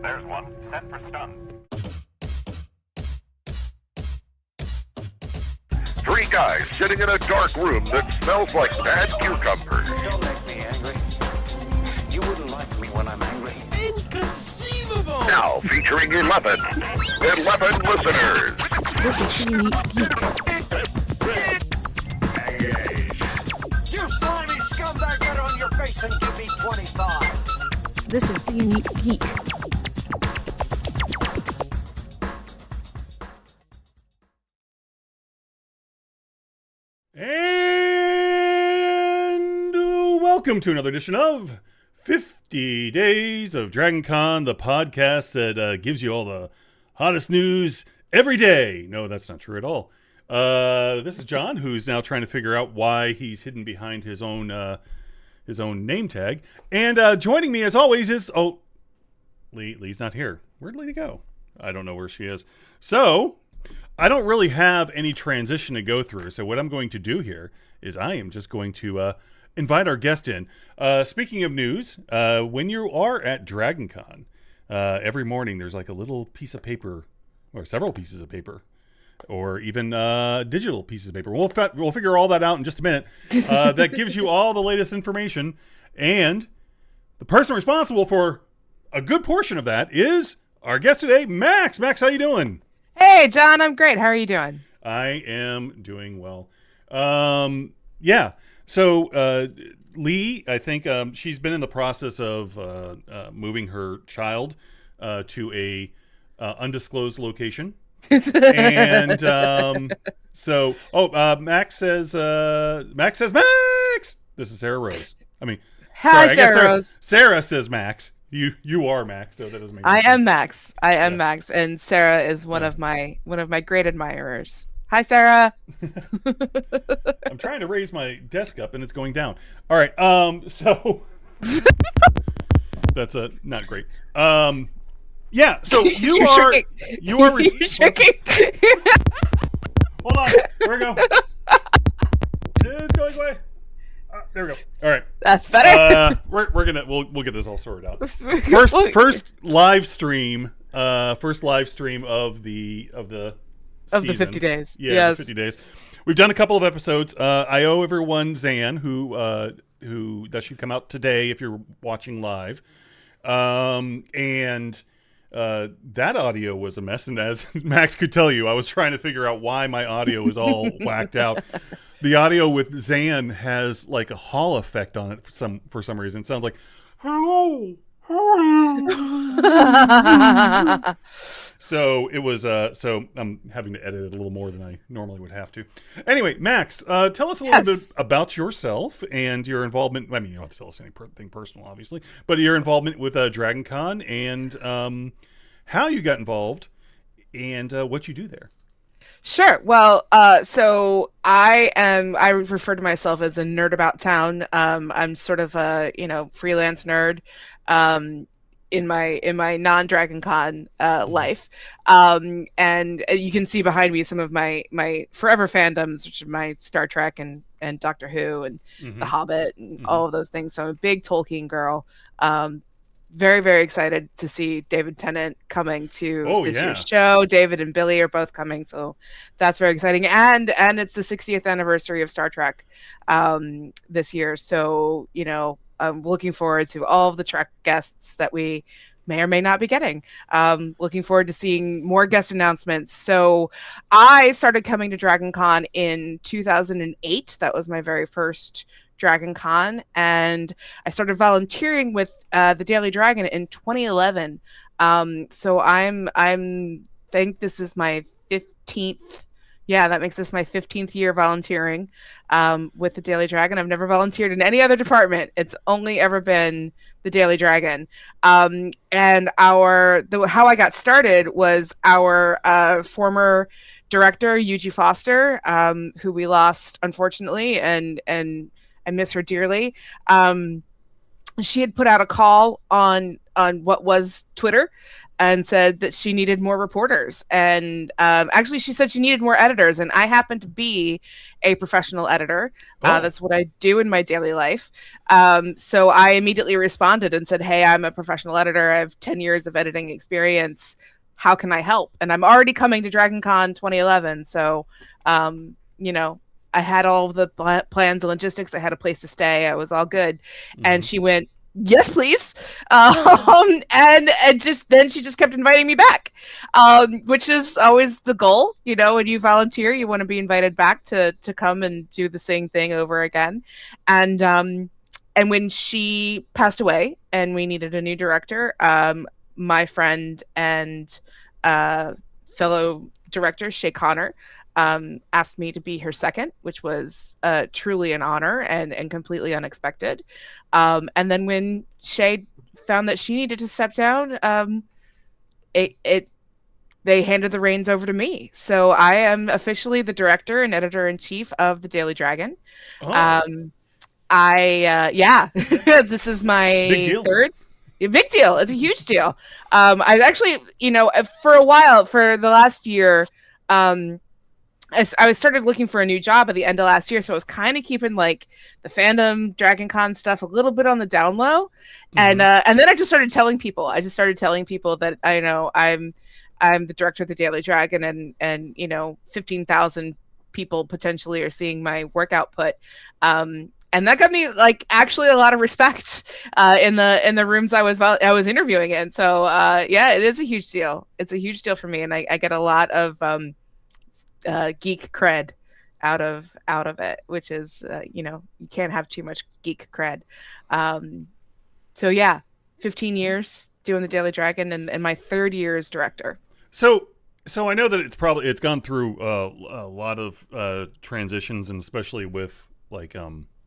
There's one. Set for stun. Three guys sitting in a dark room that smells like bad cucumbers. Don't make me angry. You wouldn't like me when I'm angry. Inconceivable! Now featuring 11 listeners. This is the Unique Geek. You slimy scumbag, get on your face and give me 25. This is the Unique Geek. And welcome to another edition of 50 Days of Dragon Con, the podcast that gives you all the hottest news every day. No, that's not true at all. This is John, who's now trying to figure out why he's hidden behind his own name tag. And joining me, as always, is Lee's not here. Where'd Lee go? I don't know where she is. So I don't really have any transition to go through. So what I'm going to do here is I am just going to invite our guest in. Speaking of news, when you are at Dragon Con, every morning there's like a little piece of paper, or several pieces of paper, or even digital pieces of paper. We'll figure all that out in just a minute. That gives you all the latest information. And the person responsible for a good portion of that is our guest today, Max. Max, how you doing? Hey, John, I'm great. How are you doing? I am doing well. Yeah. So Leigh, I think she's been in the process of moving her child to a undisclosed location. And Max says Max. This is Sarah Rose. Hi, Sarah Rose. Sarah says Max. You are Max, so that doesn't make I sense. am Max. I am Max, and Sarah is one of my great admirers. Hi, Sarah. I'm trying to raise my desk up and it's going down. All right. So that's not great. Yeah. So you are You're shaking. Hold on. There we go. It's going away. There we go. All right. That's better. We'll get this all sorted out. First live stream of the season. 50 days. Yeah, yes. 50 days. We've done a couple of episodes. I owe everyone Zan, who that should come out today if you're watching live. And that audio was a mess, and as Max could tell you, I was trying to figure out why my audio was all whacked out. The audio with Zan has like a Hall effect on it for some reason. It sounds like hello. So it was so I'm having to edit it a little more than I normally would have to. Anyway, Max, tell us a little bit about yourself and your involvement. I mean, you don't have to tell us anything personal, obviously, but your involvement with Dragon Con and how you got involved and what you do there. Sure. Well, so I refer to myself as a nerd about town. I'm sort of a, freelance nerd, in my non-Dragon Con, life. And you can see behind me some of my forever fandoms, which are my Star Trek and Doctor Who and The Hobbit and all of those things. So I'm a big Tolkien girl. Very, very excited to see David Tennant coming to this year's show. David and Billy are both coming, so that's very exciting. And it's the 60th anniversary of Star Trek this year. So, I'm looking forward to all of the Trek guests that we may or may not be getting. Looking forward to seeing more guest announcements. So I started coming to Dragon Con in 2008. That was my very first Dragon Con, and I started volunteering with the Daily Dragon in 2011. So I'm think this is my 15th. Yeah, that makes this my 15th year volunteering with the Daily Dragon. I've never volunteered in any other department. It's only ever been the Daily Dragon. And how I got started was our former director, Yuji Foster, who we lost, unfortunately, and I miss her dearly. She had put out a call on what was Twitter, and said that she needed more reporters. And actually, she said she needed more editors. And I happen to be a professional editor. That's what I do in my daily life. So I immediately responded and said, hey, I'm a professional editor. I have 10 years of editing experience. How can I help? And I'm already coming to DragonCon 2011. So, you know, I had all of the plans and logistics. I had a place to stay. I was all good. And she went, yes, please. And then she just kept inviting me back, which is always the goal. You know, when you volunteer, you want to be invited back to come and do the same thing over again. And when she passed away and we needed a new director, my friend and fellow director, Shay Connor, asked me to be her second, which was truly an honor and completely unexpected. And then when Shay found that she needed to step down, they handed the reins over to me. So I am officially the director and editor-in-chief of the Daily Dragon. This is my third. Big deal. It's a huge deal. I actually, you know, for a while, for the last year, I started looking for a new job at the end of last year, so I was kind of keeping like the fandom DragonCon stuff a little bit on the down low, and then I just started telling people. That I know I'm the director of the Daily Dragon, and you know 15,000 people potentially are seeing my work output. And that got me like actually a lot of respect in the rooms I was interviewing in. So yeah, it is a huge deal. It's a huge deal for me, and I get a lot of geek cred out of it, which is you know, you can't have too much geek cred. So yeah, 15 years doing the Daily Dragon, and my third year as director. So I know that it's gone through a lot of transitions, and especially with like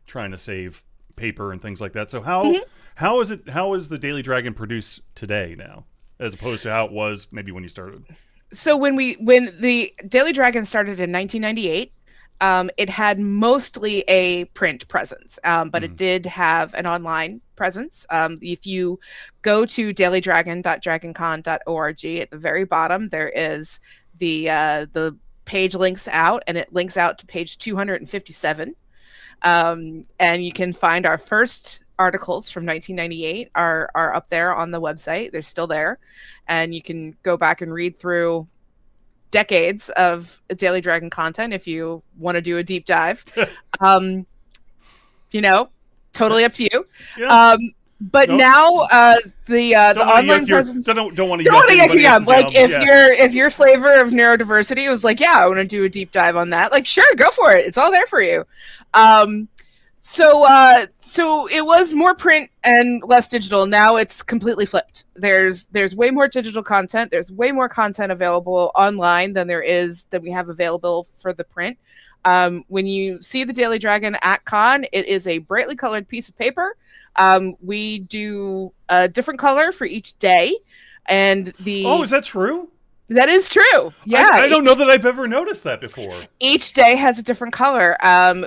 trying to save paper and things like that. So how is the Daily Dragon produced today now, as opposed to how it was maybe when you started? So when the Daily Dragon started in 1998, it had mostly a print presence, but it did have an online presence. If you go to dailydragon.dragoncon.org, at the very bottom there is the page links out, and it links out to page 257. And you can find our first articles from 1998 are up there on the website. They're still there, and you can go back and read through decades of Daily Dragon content if you want to do a deep dive. You know, totally up to you. Yeah. But now the online presence. Don't want to yuck yeah. Like if your flavor of neurodiversity was like, yeah, I want to do a deep dive on that. Like, sure, go for it. It's all there for you. So it was more print and less digital. Now it's completely flipped. There's way more digital content. There's way more content available online than we have available for the print. When you see the Daily Dragon at con, it is a brightly colored piece of paper. We do a different color for each day, and is that true? That is true. Yeah, I don't know that I've ever noticed that before. Each day has a different color.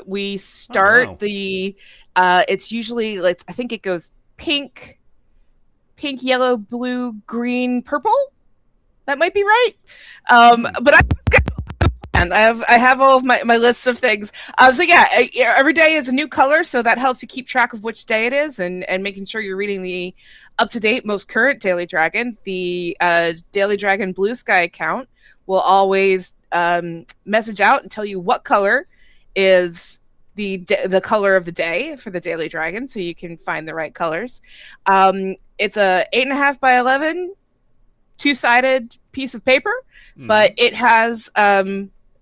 We start it's usually I think it goes pink, yellow, blue, green, purple. That might be right. But I have all of my lists of things. So yeah, every day is a new color, so that helps you keep track of which day it is, and making sure you're reading the up-to-date, most current Daily Dragon. The Daily Dragon Blue Sky account will always message out and tell you what color is the color of the day for the Daily Dragon, so you can find the right colors. It's a 8.5 by 11 two-sided piece of paper, but it has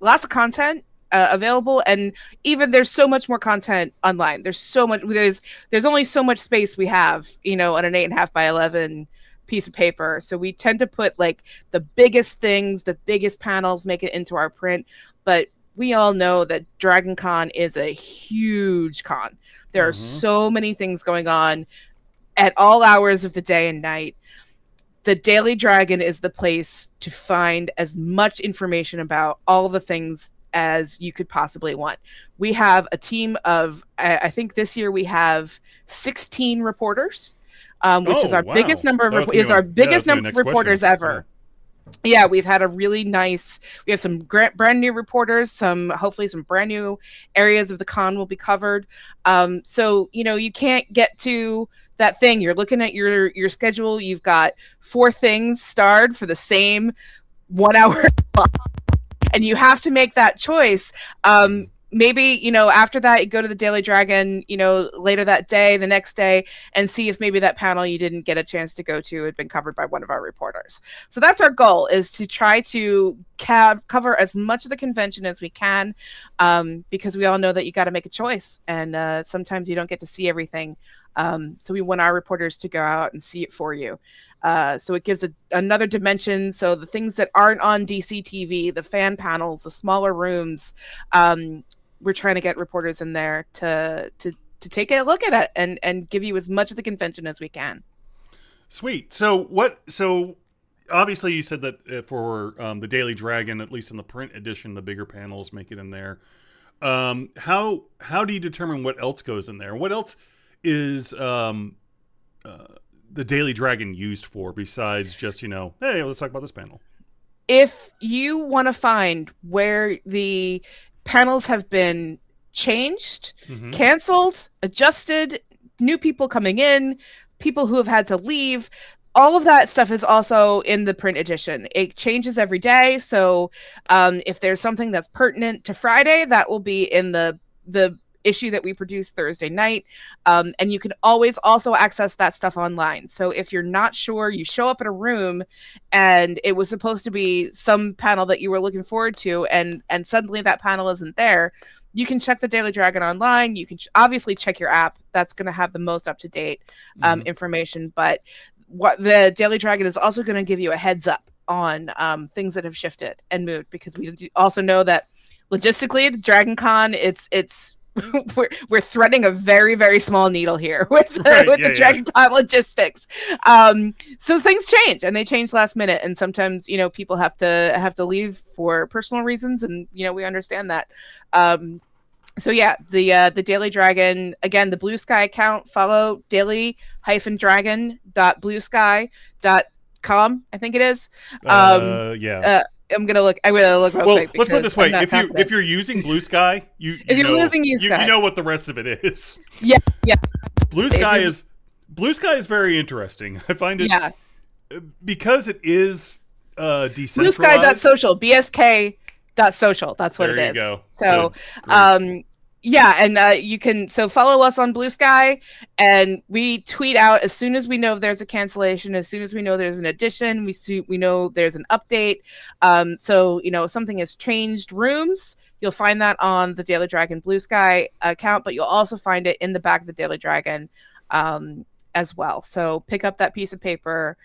lots of content available, and even there's so much more content online. There's so much. There's only so much space we have, you know, on an 8.5 by 11 piece of paper. So we tend to put like the biggest things, the biggest panels, make it into our print. But we all know that DragonCon is a huge con. There are so many things going on at all hours of the day and night. The Daily Dragon is the place to find as much information about all the things as you could possibly want. We have a team of, I think this year we have 16 reporters. which is Oh, our wow. biggest number of That was gonna be is our biggest my number of next question. reporters ever. Yeah, we've had a really nice. We have some brand new reporters. Hopefully some brand new areas of the con will be covered. So you can't get to that thing. You're looking at your schedule. You've got 4 things starred for the same 1 hour, and you have to make that choice. Maybe after that you go to the Daily Dragon later that day, the next day, and see if maybe that panel you didn't get a chance to go to had been covered by one of our reporters. So that's our goal, is to try to cover as much of the convention as we can, because we all know that you got to make a choice, and sometimes you don't get to see everything. So we want our reporters to go out and see it for you. So it gives another dimension. So the things that aren't on DC TV, the fan panels, the smaller rooms, we're trying to get reporters in there to take a look at it and give you as much of the convention as we can. Sweet. So obviously you said that for the Daily Dragon, at least in the print edition, the bigger panels make it in there. How do you determine what else goes in there? What else is the Daily Dragon used for besides just, hey, let's talk about this panel? If you want to find where the panels have been changed, canceled, adjusted, new people coming in, people who have had to leave, all of that stuff is also in the print edition. It changes every day. So if there's something that's pertinent to Friday, that will be in the issue that we produce Thursday night. And you can always also access that stuff online. So if you're not sure, you show up in a room and it was supposed to be some panel that you were looking forward to, and suddenly that panel isn't there, you can check the Daily Dragon online. You can obviously check your app. That's going to have the most up-to-date information. But what the Daily Dragon is also going to give you a heads up on things that have shifted and moved, because we also know that logistically, the Dragon Con, it's we're threading a very, very small needle here with the Dragon Con logistics. So things change, and they change last minute, and sometimes people have to leave for personal reasons, and we understand that. So yeah, the Daily Dragon, again, the Blue Sky account, follow daily-dragon.bluesky.com, I think it is. I'm gonna look real quick. Let's put it this way: if you're using Blue Sky, you know what the rest of it is. Yeah. Blue Sky is very interesting. I find it because it is decentralized. Bluesky.social, bsk.social. That's what it is. There you go. So, and you can follow us on Blue Sky, and we tweet out as soon as we know there's a cancellation, as soon as we know there's an addition, we know there's an update. If something has changed rooms, you'll find that on the Daily Dragon Blue Sky account, but you'll also find it in the back of the Daily Dragon as well. So pick up that piece of paper.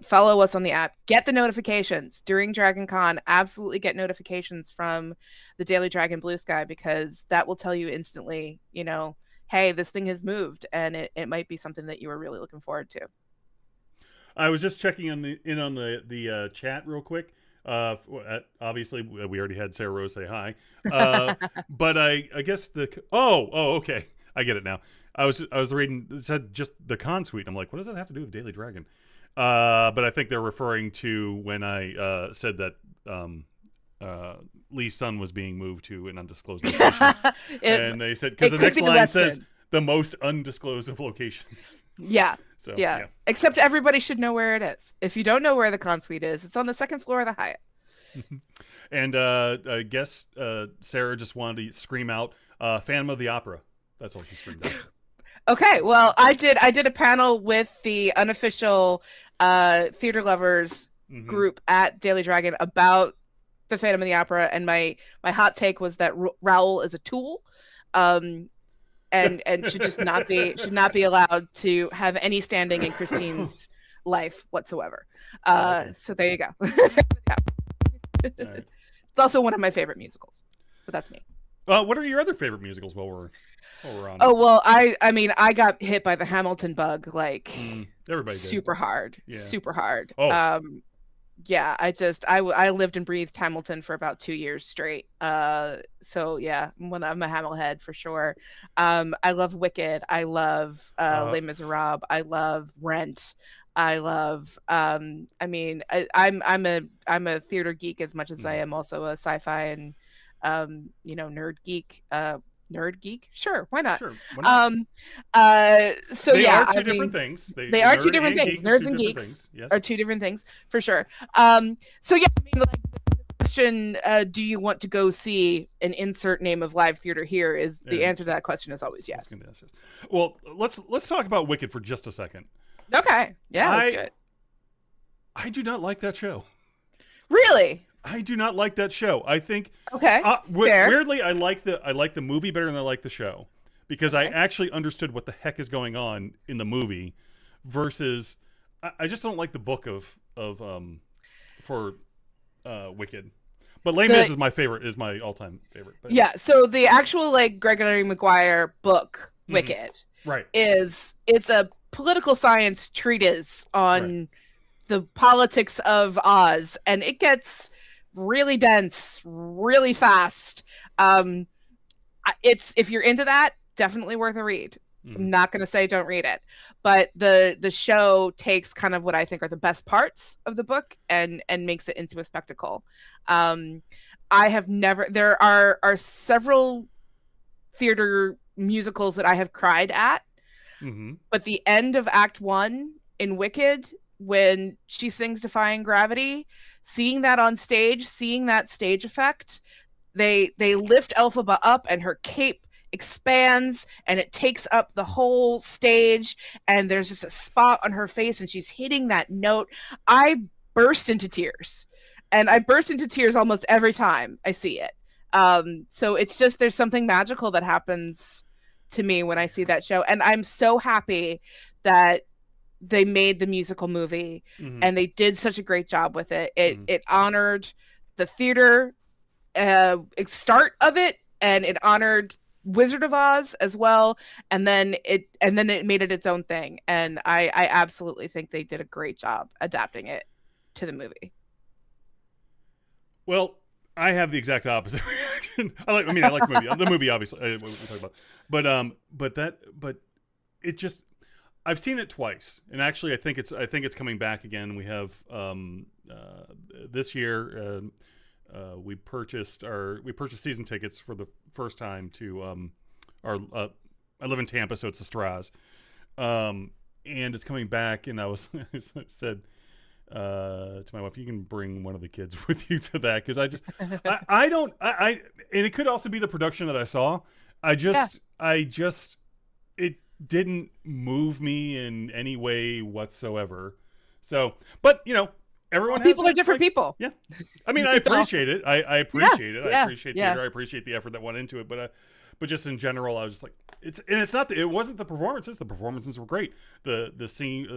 Follow us on the app, get the notifications during Dragon Con. Absolutely get notifications from the Daily Dragon Blue Sky, because that will tell you instantly, hey, this thing has moved, and it might be something that you were really looking forward to. I was just checking on the chat real quick. Obviously we already had Sarah Rose say hi, but I guess okay, I get it now. I was reading, it said just the con suite. I'm like, what does that have to do with Daily Dragon? But I think they're referring to when I said that Lee's son was being moved to an undisclosed location. And they said, because the next line says the most undisclosed of locations. Yeah. So, yeah. Except everybody should know where it is. If you don't know where the con suite is, it's on the second floor of the Hyatt. And I guess Sarah just wanted to scream out Phantom of the Opera. That's all she screamed out. Okay, well, I did a panel with the unofficial theater lovers group at Daily Dragon about the Phantom of the Opera, and my hot take was that Raoul is a tool, and should just not be allowed to have any standing in Christine's life whatsoever. So there you go. Right. It's also one of my favorite musicals, but that's me. What are your other favorite musicals while we're on? Oh, well, I mean, I got hit by the Hamilton bug, like everybody super did. hard, super hard. Oh. yeah, I lived and breathed Hamilton for about 2 years straight. So yeah, I'm a Hamill head for sure. I love Wicked. I love Les Miserables. I love Rent. I love. I mean, I'm a theater geek as much as I am also a sci-fi and nerd geek. Nerd geek, sure, why not? Sure, why not? So they yeah, are two different things. They are two different things. Nerds and geeks geeks yes. are two different things for sure. So yeah, I mean, like the question, do you want to go see an insert name of live theater here? Is the answer to that question is always yes. Well, let's talk about Wicked for just a second. Okay, yeah, let's do it. I do not like that show. Really? I do not like that show. I think okay. Weirdly, I like the movie better than I like the show because I actually understood what the heck is going on in the movie, versus I just don't like the book for Wicked. But Les Mis is my favorite, is my all-time favorite. But yeah. So the actual like Gregory Maguire book Wicked, right, it's a political science treatise on the politics of Oz, and it gets really dense really fast. It's, if you're into that, definitely worth a read. I'm not going to say don't read it, but the show takes kind of what I think are the best parts of the book and makes it into a spectacle. I have never, there are several theater musicals that I have cried at, but the end of Act 1 in Wicked, when she sings Defying Gravity, seeing that on stage, seeing that stage effect, they lift Elphaba up and her cape expands and it takes up the whole stage and there's just a spot on her face and she's hitting that note. I burst into tears, and I burst into tears almost every time I see it. So it's just, there's something magical that happens to me when I see that show, and I'm so happy that they made the musical movie and they did such a great job with it. It honored the theater start of it, and it honored Wizard of Oz as well, and then it made it its own thing, and I absolutely think they did a great job adapting it to the movie. Well, I have the exact opposite reaction. I like the movie. The movie, obviously, what we talk about, but it just, I've seen it twice, and actually, I think it's coming back again. We have this year. We purchased season tickets for the first time to I live in Tampa, so it's the Straz, and it's coming back. And I said to my wife, "You can bring one of the kids with you to that," because and it could also be the production that I saw. It didn't move me in any way whatsoever. So, but everyone people are different people. Yeah. I mean, I appreciate it. I appreciate it. I appreciate theater. I appreciate the effort that went into it. But just in general, I was just like, it wasn't the performances. The performances were great. The singing,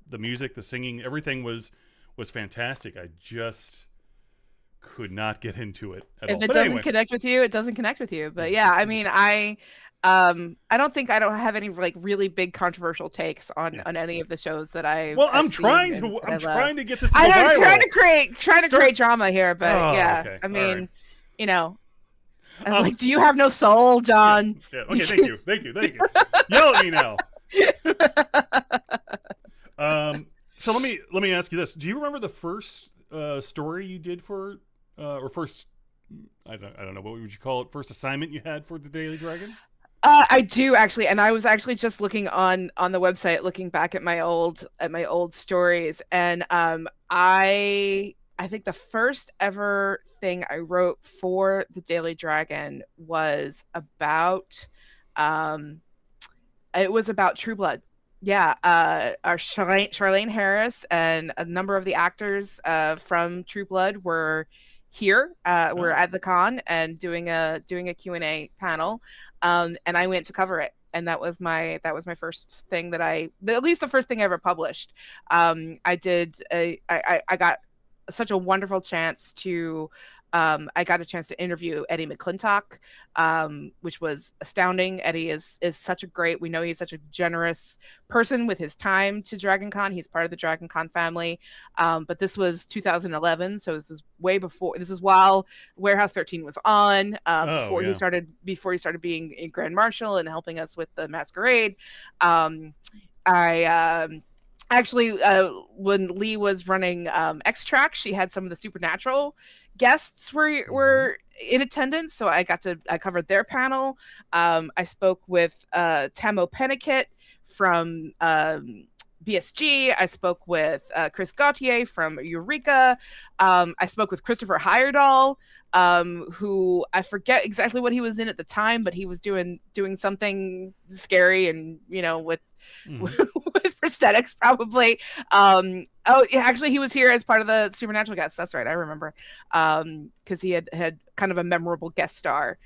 the music, the singing, everything was fantastic. I just could not get into it at all. If it doesn't connect with you, it doesn't connect with you. But yeah, I mean, I don't have any like really big controversial takes on any of the shows that I'm trying to get this. I'm trying to create drama here, but okay. I mean, I was like, do you have no soul, John? Yeah. Okay, thank you. Yell at me now. So let me ask you this: do you remember the first story you did for, or first? I don't know, what would you call it? First assignment you had for the Daily Dragon? I do actually, and I was actually just looking on the website, looking back at my old stories, and I think the first ever thing I wrote for the Daily Dragon was about it was about True Blood. Yeah, our Charlene Harris and a number of the actors from True Blood were here. We're at the con and doing a Q&A panel, and I went to cover it, and that was my first thing that at least the first thing I ever published. I got such a wonderful chance to I got a chance to interview Eddie McClintock, which was astounding. Eddie is such a great, we know he's such a generous person with his time to Dragon Con. He's part of the Dragon Con family. But this was 2011, so this is way before, this is while Warehouse 13 was on, before he started being a Grand Marshal and helping us with the Masquerade. Actually, when Leigh was running X-Track, she had some of the Supernatural guests were in attendance, so I covered their panel. I spoke with Tamo Pennicott from BSG. I spoke with Chris Gauthier from Eureka. I spoke with Christopher Heyerdahl, who I forget exactly what he was in at the time, but he was doing something scary and, with with prosthetics probably. Actually, he was here as part of the Supernatural guests. That's right, I remember, because he had kind of a memorable guest star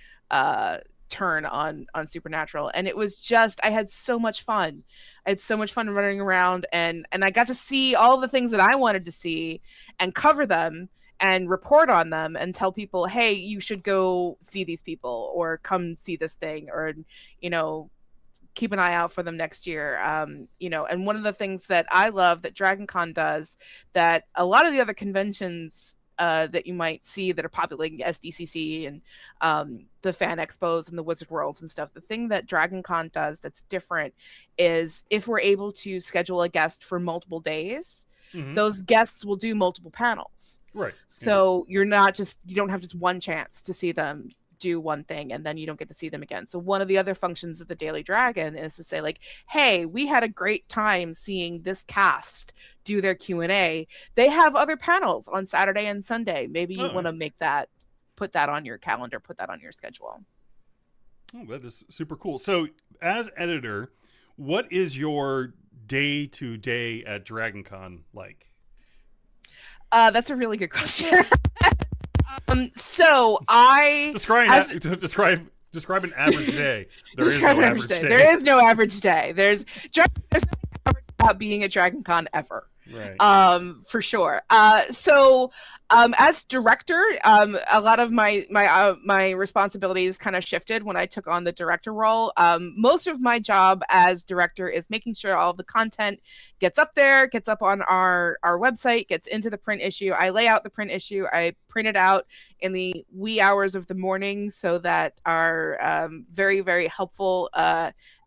turn on Supernatural, and it was just, I had so much fun. I had so much fun running around, and I got to see all the things that I wanted to see and cover them and report on them and tell people, hey, you should go see these people or come see this thing, or keep an eye out for them next year. And one of the things that I love that Dragon Con does that a lot of the other conventions that you might see that are populating SDCC and the fan expos and the Wizard Worlds and stuff, the thing that Dragon Con does that's different is if we're able to schedule a guest for multiple days, those guests will do multiple panels. Right. So you don't have just one chance to see them do one thing and then you don't get to see them again. So one of the other functions of the Daily Dragon is to say, like, hey, we had a great time seeing this cast do their Q&A. They have other panels on Saturday and Sunday. Maybe you want to put that on your calendar, put that on your schedule. Oh, that is super cool. So as editor, what is your day-to-day at Dragon Con like? That's a really good question. So I describe an average day. There is no average day. There is no average day. There's nothing average about being at Dragon Con ever. Right. For sure. So as director, a lot of my responsibilities kind of shifted when I took on the director role. Most of my job as director is making sure all of the content gets up there, gets up on our website, gets into the print issue. I lay out the print issue. I print it out in the wee hours of the morning so that our very, very helpful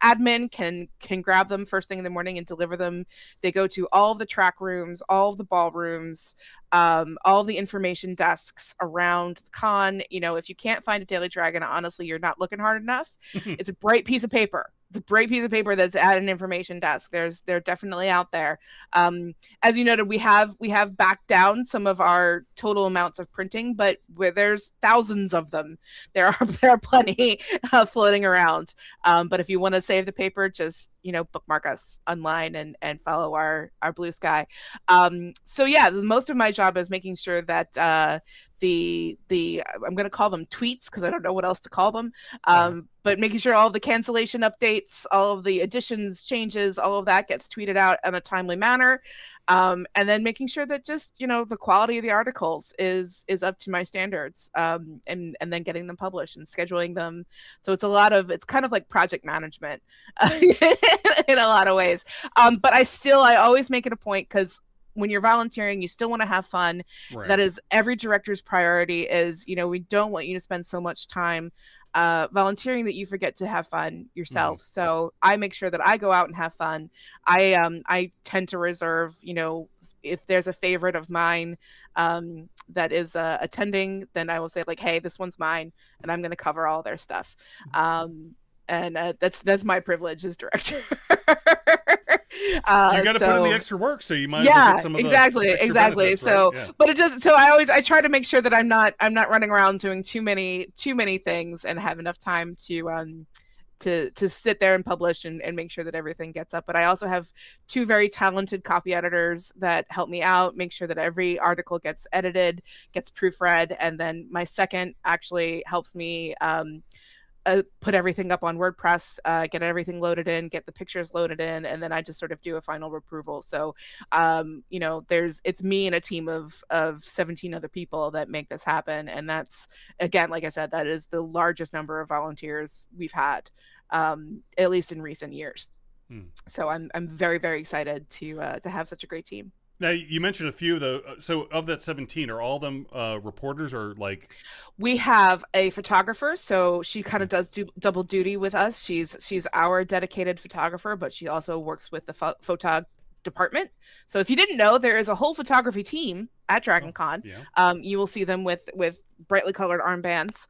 admin can grab them first thing in the morning and deliver them. They go to all of the track rooms, all of the ballrooms, all the information desks around the con. If you can't find a Daily Dragon, honestly, you're not looking hard enough. It's a bright piece of paper. It's a bright piece of paper that's at an information desk. They're definitely out there. As you noted, we have backed down some of our total amounts of printing, but where there's thousands of them, there are plenty floating around. But if you want to save the paper, just bookmark us online and follow our Blue Sky. So yeah, most of my job is making sure that the I'm going to call them tweets because I don't know what else to call them. But making sure all the cancellation updates, all of the additions, changes, all of that gets tweeted out in a timely manner. And then making sure that just, the quality of the articles is up to my standards, and then getting them published and scheduling them. So it's kind of like project management in a lot of ways. But I always make it a point because when you're volunteering, you still want to have fun. Right. That is every director's priority is, we don't want you to spend so much time volunteering that you forget to have fun yourself. So I make sure that I go out and have fun. I tend to reserve, if there's a favorite of mine that is attending, then I will say like, hey, this one's mine and I'm going to cover all their stuff. And that's my privilege as director. You got to put in the extra work, so you might as well get some of the exactly. Benefits, so, right? Yeah. But it does. So I try to make sure that I'm not running around doing too many things and have enough time to sit there and publish and make sure that everything gets up. But I also have two very talented copy editors that help me out, make sure that every article gets edited, gets proofread, and then my second actually helps me put everything up on WordPress, get everything loaded in, get the pictures loaded in, and then I just sort of do a final approval. So, it's me and a team of 17 other people that make this happen, and that's, again, like I said, that is the largest number of volunteers we've had, at least in recent years. So I'm very, very excited to have such a great team. Now, you mentioned a few, though. So of that 17, are all of them reporters, or like? We have a photographer, so she kind of does double duty with us. She's our dedicated photographer, but she also works with the photog department. So if you didn't know, there is a whole photography team at DragonCon. You will see them with brightly colored armbands.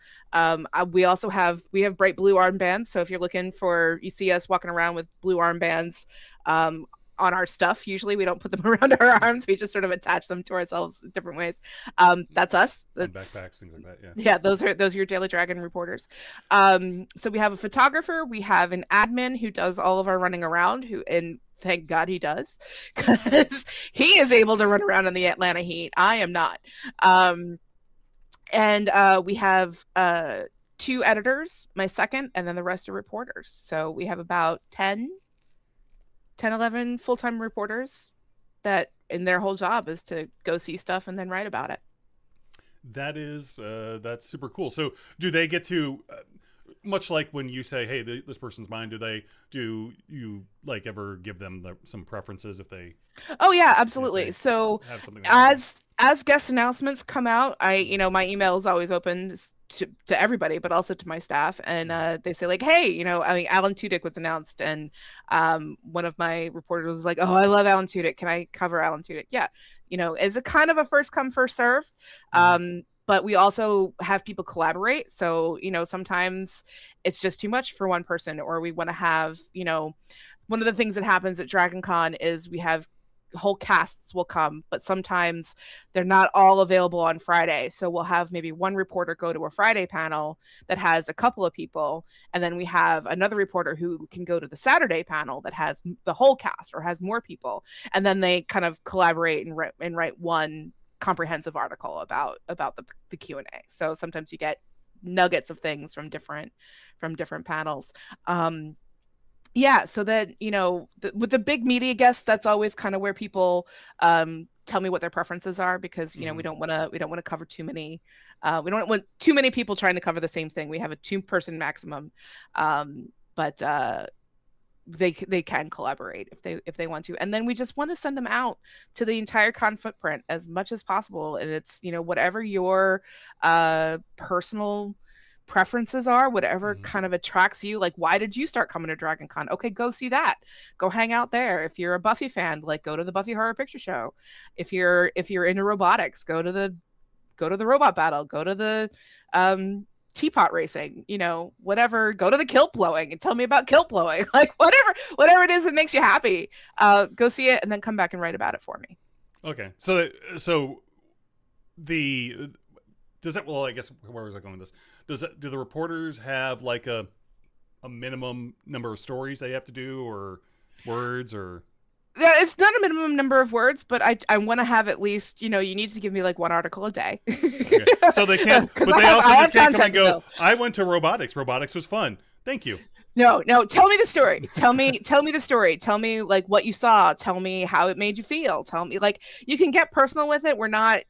We also have bright blue armbands. So if you're looking you see us walking around with blue armbands on our stuff. Usually we don't put them around our arms. We just sort of attach them to ourselves in different ways. That's us. That's, backpacks, things like that. Yeah. Yeah, those are your Daily Dragon reporters. So we have a photographer. We have an admin who does all of our running around. And thank God he does, because he is able to run around in the Atlanta heat. I am not. And we have 2 editors, my second, and then the rest are reporters. So we have about 11 full-time reporters that, in their whole job is to go see stuff and then write about it. That is, that's super cool. So do they get to, much like when you say, hey, this person's mine, do you like ever give them some preferences if they? Oh yeah, absolutely. So as guest announcements come out, my email is always open to everybody, but also to my staff. And they say like, hey, Alan Tudyk was announced, and one of my reporters was like, oh, I love Alan Tudyk. Can I cover Alan Tudyk? Yeah. It's a kind of a first come, first serve. But we also have people collaborate. So, sometimes it's just too much for one person, or we want to have, one of the things that happens at DragonCon is we have whole casts will come, but sometimes they're not all available on Friday. So we'll have maybe one reporter go to a Friday panel that has a couple of people, and then we have another reporter who can go to the Saturday panel that has the whole cast or has more people, and then they kind of collaborate and write one comprehensive article about the Q&A. So sometimes you get nuggets of things from different panels. So that, with the big media guests, that's always kind of where people tell me what their preferences are, because we don't want to cover too many. We don't want too many people trying to cover the same thing. We have a 2-person maximum, but they can collaborate if they want to. And then we just want to send them out to the entire con footprint as much as possible. And it's whatever your personal preferences are, whatever kind of attracts you. Like, why did you start coming to DragonCon? Okay, go see that. Go hang out there. If you're a Buffy fan, like, go to the Buffy Horror Picture Show. If you're into robotics, go to the robot battle. Go to the teapot racing. Whatever. Go to the kilt blowing and tell me about kilt blowing. Like, whatever it is that makes you happy. Go see it and then come back and write about it for me. Okay, so does that? Well, I guess where was I going with this? Do the reporters have like a minimum number of stories they have to do, or words, or? Yeah, it's not a minimum number of words, but I want to have at least, you need to give me like one article a day. Okay. So they can't, but they also just can't come and go, I went to robotics. Robotics was fun. Thank you. No, tell me the story. Tell me the story. Tell me like what you saw. Tell me how it made you feel. Tell me, like, you can get personal with it. We're not,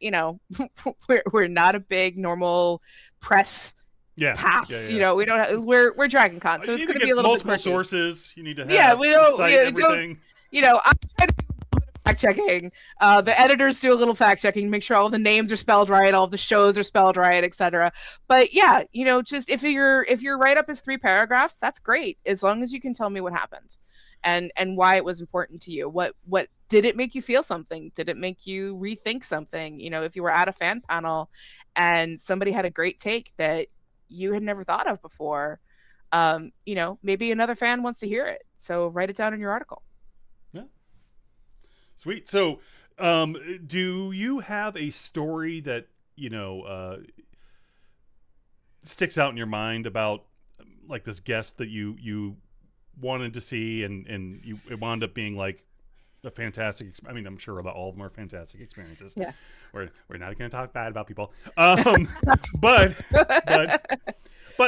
we're not a big normal press pass. Yeah. We don't have, we're DragonCon, so it's going to be a little multiple bit multiple sources. You need to have we don't cite everything. I try to do a little bit of fact checking. The editors do a little fact checking, make sure all the names are spelled right, all the shows are spelled right, etc. But yeah, just if your write up is 3 paragraphs, that's great, as long as you can tell me what happened and why it was important to you. What did it make you feel something? Did it make you rethink something? If you were at a fan panel and somebody had a great take that you had never thought of before, maybe another fan wants to hear it. So write it down in your article. Yeah. Sweet. So, do you have a story that, sticks out in your mind about like this guest that you wanted to see and it wound up being like a fantastic. I mean, I'm sure that all of them are fantastic experiences. Yeah. We're not going to talk bad about people. But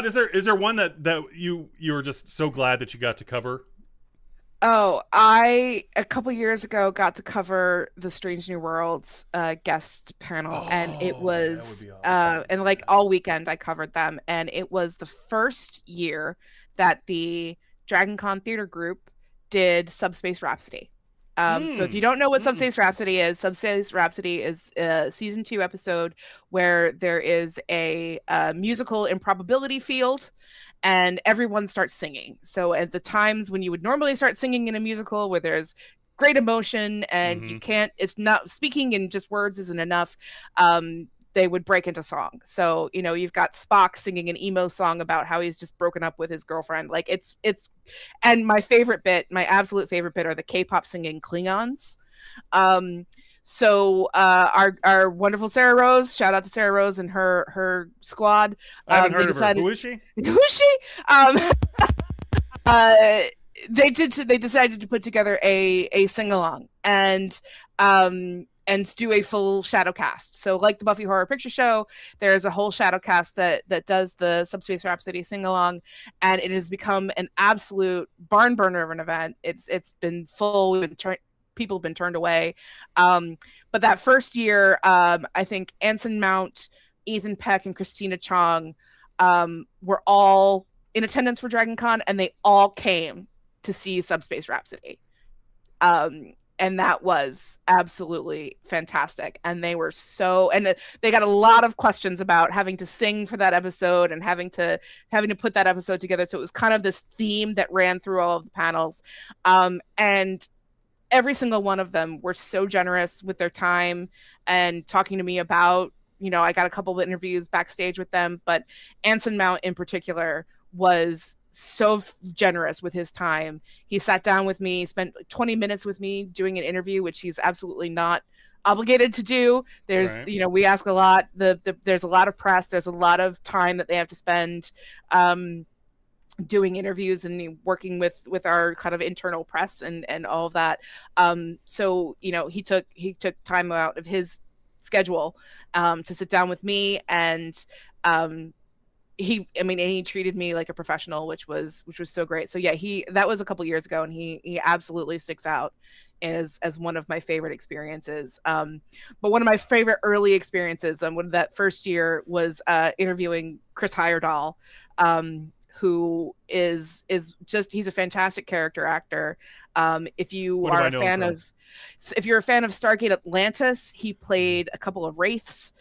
is there one that you were just so glad that you got to cover? Oh, I a couple years ago got to cover the Strange New Worlds guest panel, and it was that would be awesome. and like all weekend I covered them, and it was the first year that the DragonCon Theater Group did Subspace Rhapsody. So if you don't know what Subspace Rhapsody is a season 2 episode where there is a musical improbability field and everyone starts singing. So at the times when you would normally start singing in a musical where there's great emotion and you can't, it's not speaking in just words isn't enough. They would break into song. So, you know, you've got Spock singing an emo song about how he's just broken up with his girlfriend. Like it's, and my absolute favorite bit are the K-pop singing Klingons. So our wonderful Sarah Rose, shout out to Sarah Rose and her squad. I haven't heard of her. Who is she? Who is she? They decided to put together a sing-along and do a full shadow cast. So like the Buffy Horror Picture Show, there's a whole shadow cast that does the Subspace Rhapsody sing-along, and it has become an absolute barn burner of an event. It's been full. People have been turned away. But that first year, I think Anson Mount, Ethan Peck, and Christina Chong were all in attendance for DragonCon, and they all came to see Subspace Rhapsody. And that was absolutely fantastic. And they were they got a lot of questions about having to sing for that episode and having to put that episode together. So it was kind of this theme that ran through all of the panels. And every single one of them were so generous with their time and talking to me about, you know, I got a couple of interviews backstage with them, but Anson Mount in particular was so generous with his time. He sat down with me, spent 20 minutes with me doing an interview, which he's absolutely not obligated to do. There's, right. You know, we ask a lot. There's a lot of press. There's a lot of time that they have to spend doing interviews and working with our kind of internal press and all of that. So, you know, he took time out of his schedule to sit down with me, and he treated me like a professional, which was so great. So yeah, that was a couple years ago, and he absolutely sticks out as one of my favorite experiences. But one of my favorite early experiences that first year was interviewing Chris Heyerdahl, who is just, he's a fantastic character actor. If you're a fan of Stargate Atlantis, he played a couple of wraiths.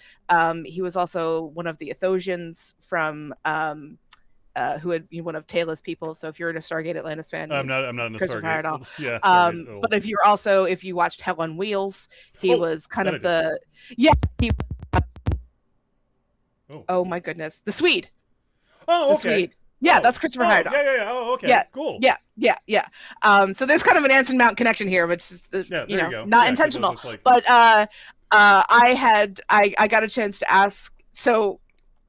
He was also one of the Athosians from who had been one of Taylor's people. So if you're a Stargate Atlantis fan, I'm not in a Stargate. Yeah. But if you watched Hell on Wheels, he was kind of oh my goodness, the Swede. Oh, okay. The Swede. Yeah, that's Christopher Heyerdahl. Yeah. Oh, okay. Yeah, cool. Yeah. So there's kind of an Anson Mount connection here, which is not intentional. But I got a chance to ask. So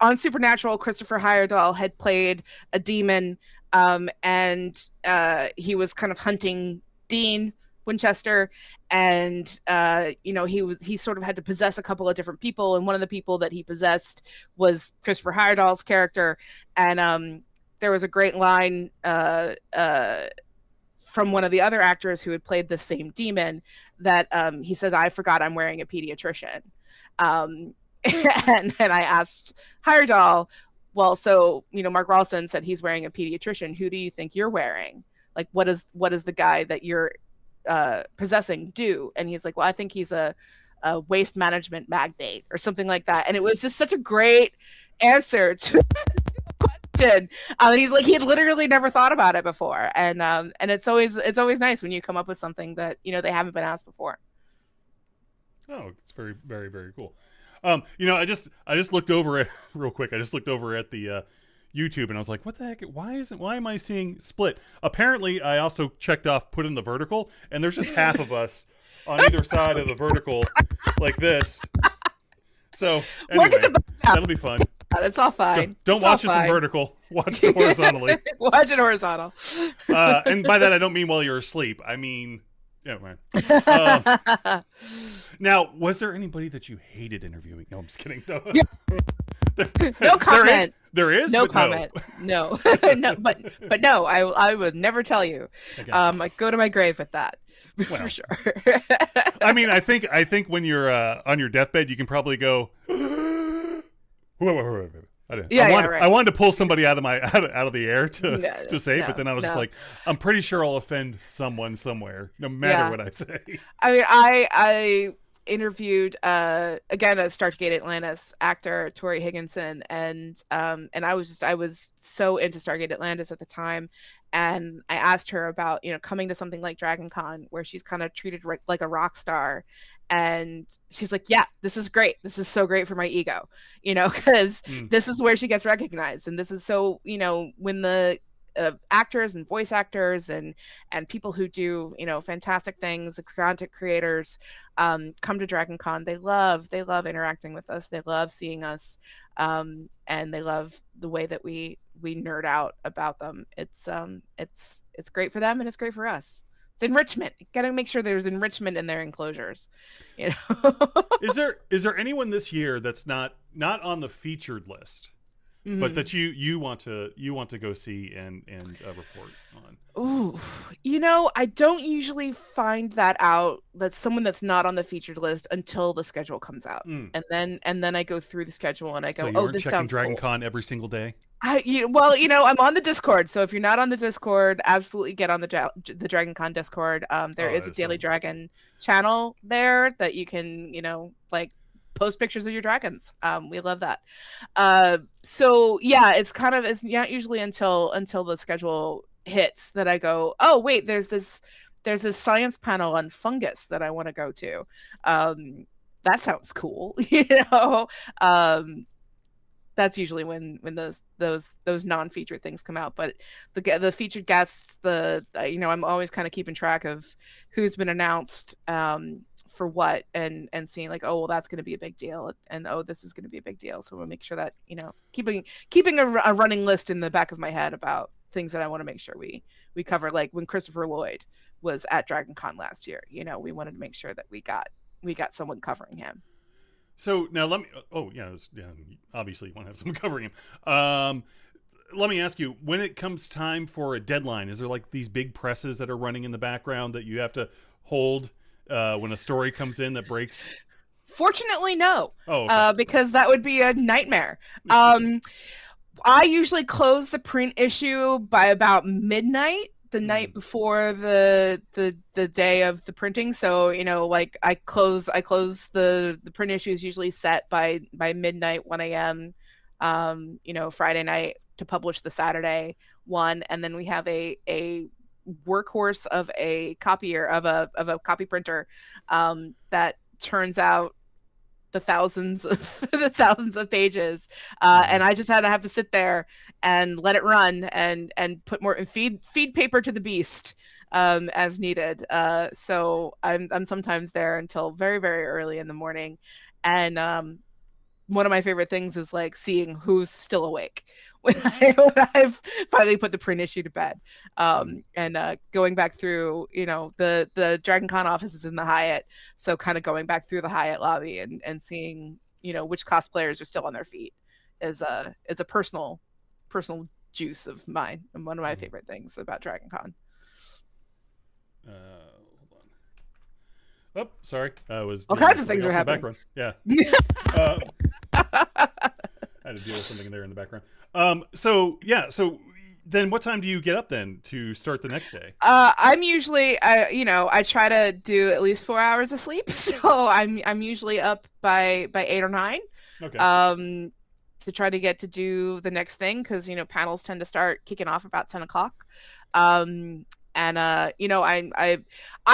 on Supernatural, Christopher Heyerdahl had played a demon, and he was kind of hunting Dean Winchester, and he sort of had to possess a couple of different people, and one of the people that he possessed was Christopher Heyerdahl's character, and there was a great line from one of the other actors who had played the same demon that he said, "I forgot I'm wearing a pediatrician." And I asked Heyerdahl, well, so, Mark Ralston said he's wearing a pediatrician. Who do you think you're wearing? Like, what is the guy that you're possessing do? And he's like, well, I think he's a waste management magnate or something like that. And it was just such a great answer to question. He's like, he had literally never thought about it before. And it's always nice when you come up with something that, they haven't been asked before. Oh, it's very, very, very cool. I just looked over at real quick. I just looked over at the YouTube, and I was like, what the heck? Why am I seeing split? Apparently, I also checked off put in the vertical, and there's just half of us on either side of the vertical like this. So anyway, that'll be fun. It's all fine. Don't watch this in vertical. Watch it horizontally. Watch it horizontal. And by that, I don't mean while you're asleep. I mean Yeah, man. Now, was there anybody that you hated interviewing? No, I'm just kidding. No, No comment. There is No but comment. No, no, but no, I would never tell you. Okay. I go to my grave with that Well. for sure. I mean, I think when you're on your deathbed, you can probably go. Wait. I wanted to pull somebody out of the air to say, but then I was just like, I'm pretty sure I'll offend someone somewhere, no matter what I say. I mean, I interviewed again a Stargate Atlantis actor, Tori Higginson, and I was so into Stargate Atlantis at the time, and I asked her about coming to something like Dragon Con where she's kind of treated like a rock star, and she's like, yeah, this is great, this is so great for my ego, because this is where she gets recognized, and this is so when the actors and voice actors and people who do fantastic things, the content creators, come to Dragon Con, they love interacting with us, they love seeing us, and they love the way that we nerd out about them. It's great for them and it's great for us. It's enrichment. Gotta make sure there's enrichment in their enclosures. Is there anyone this year that's not on the featured list? Mm-hmm. But that you want to go see and report on? Ooh, I don't usually find that out. That's someone that's not on the featured list until the schedule comes out, and then I go through the schedule and I go, so this checking sounds Dragon cool. Con every single day. I'm on the Discord, so if you're not on the Discord, absolutely get on the Dragon Con Discord. There is a Daily Dragon channel there that you can post pictures of your dragons. We love that. So yeah, it's not usually until the schedule hits that I go, oh wait, there's this science panel on fungus that I want to go to. That sounds cool. That's usually when those non-featured things come out. But the featured guests, I'm always kind of keeping track of who's been announced for what, and seeing like, oh well, that's going to be a big deal, and oh, this is going to be a big deal. So we'll make sure that keeping a running list in the back of my head about things that I want to make sure we cover. Like when Christopher Lloyd was at Dragon Con last year, we wanted to make sure that we got someone covering him. So now let me. Oh yeah, obviously you want to have someone covering him. Let me ask you: when it comes time for a deadline, is there like these big presses that are running in the background that you have to hold when a story comes in that breaks? Fortunately, no. Oh, okay. Because that would be a nightmare. I usually close the print issue by about midnight, the night before the day of the printing. So I close the print issue is usually set by midnight, 1 a.m. Friday night to publish the Saturday one, and then we have a workhorse of a copier of a copy printer that churns out the thousands of pages, and I just have to sit there and let it run and put more and feed paper to the beast as needed. So I'm sometimes there until very, very early in the morning, and one of my favorite things is like seeing who's still awake when I've finally put the print issue to bed, and going back through, the Dragon Con office is in the Hyatt, so kind of going back through the Hyatt lobby and seeing, which cosplayers are still on their feet is a personal juice of mine, and one of my favorite things about Dragon Con. Hold on. Oh, sorry. I was all kinds of things are happening. Yeah. I had to deal with something in there in the background. So then what time do you get up then to start the next day? I'm usually, I try to do at least 4 hours of sleep. So I'm usually up by 8 or 9. Okay. To try to get to do the next thing. 'Cause, panels tend to start kicking off about 10 o'clock. And I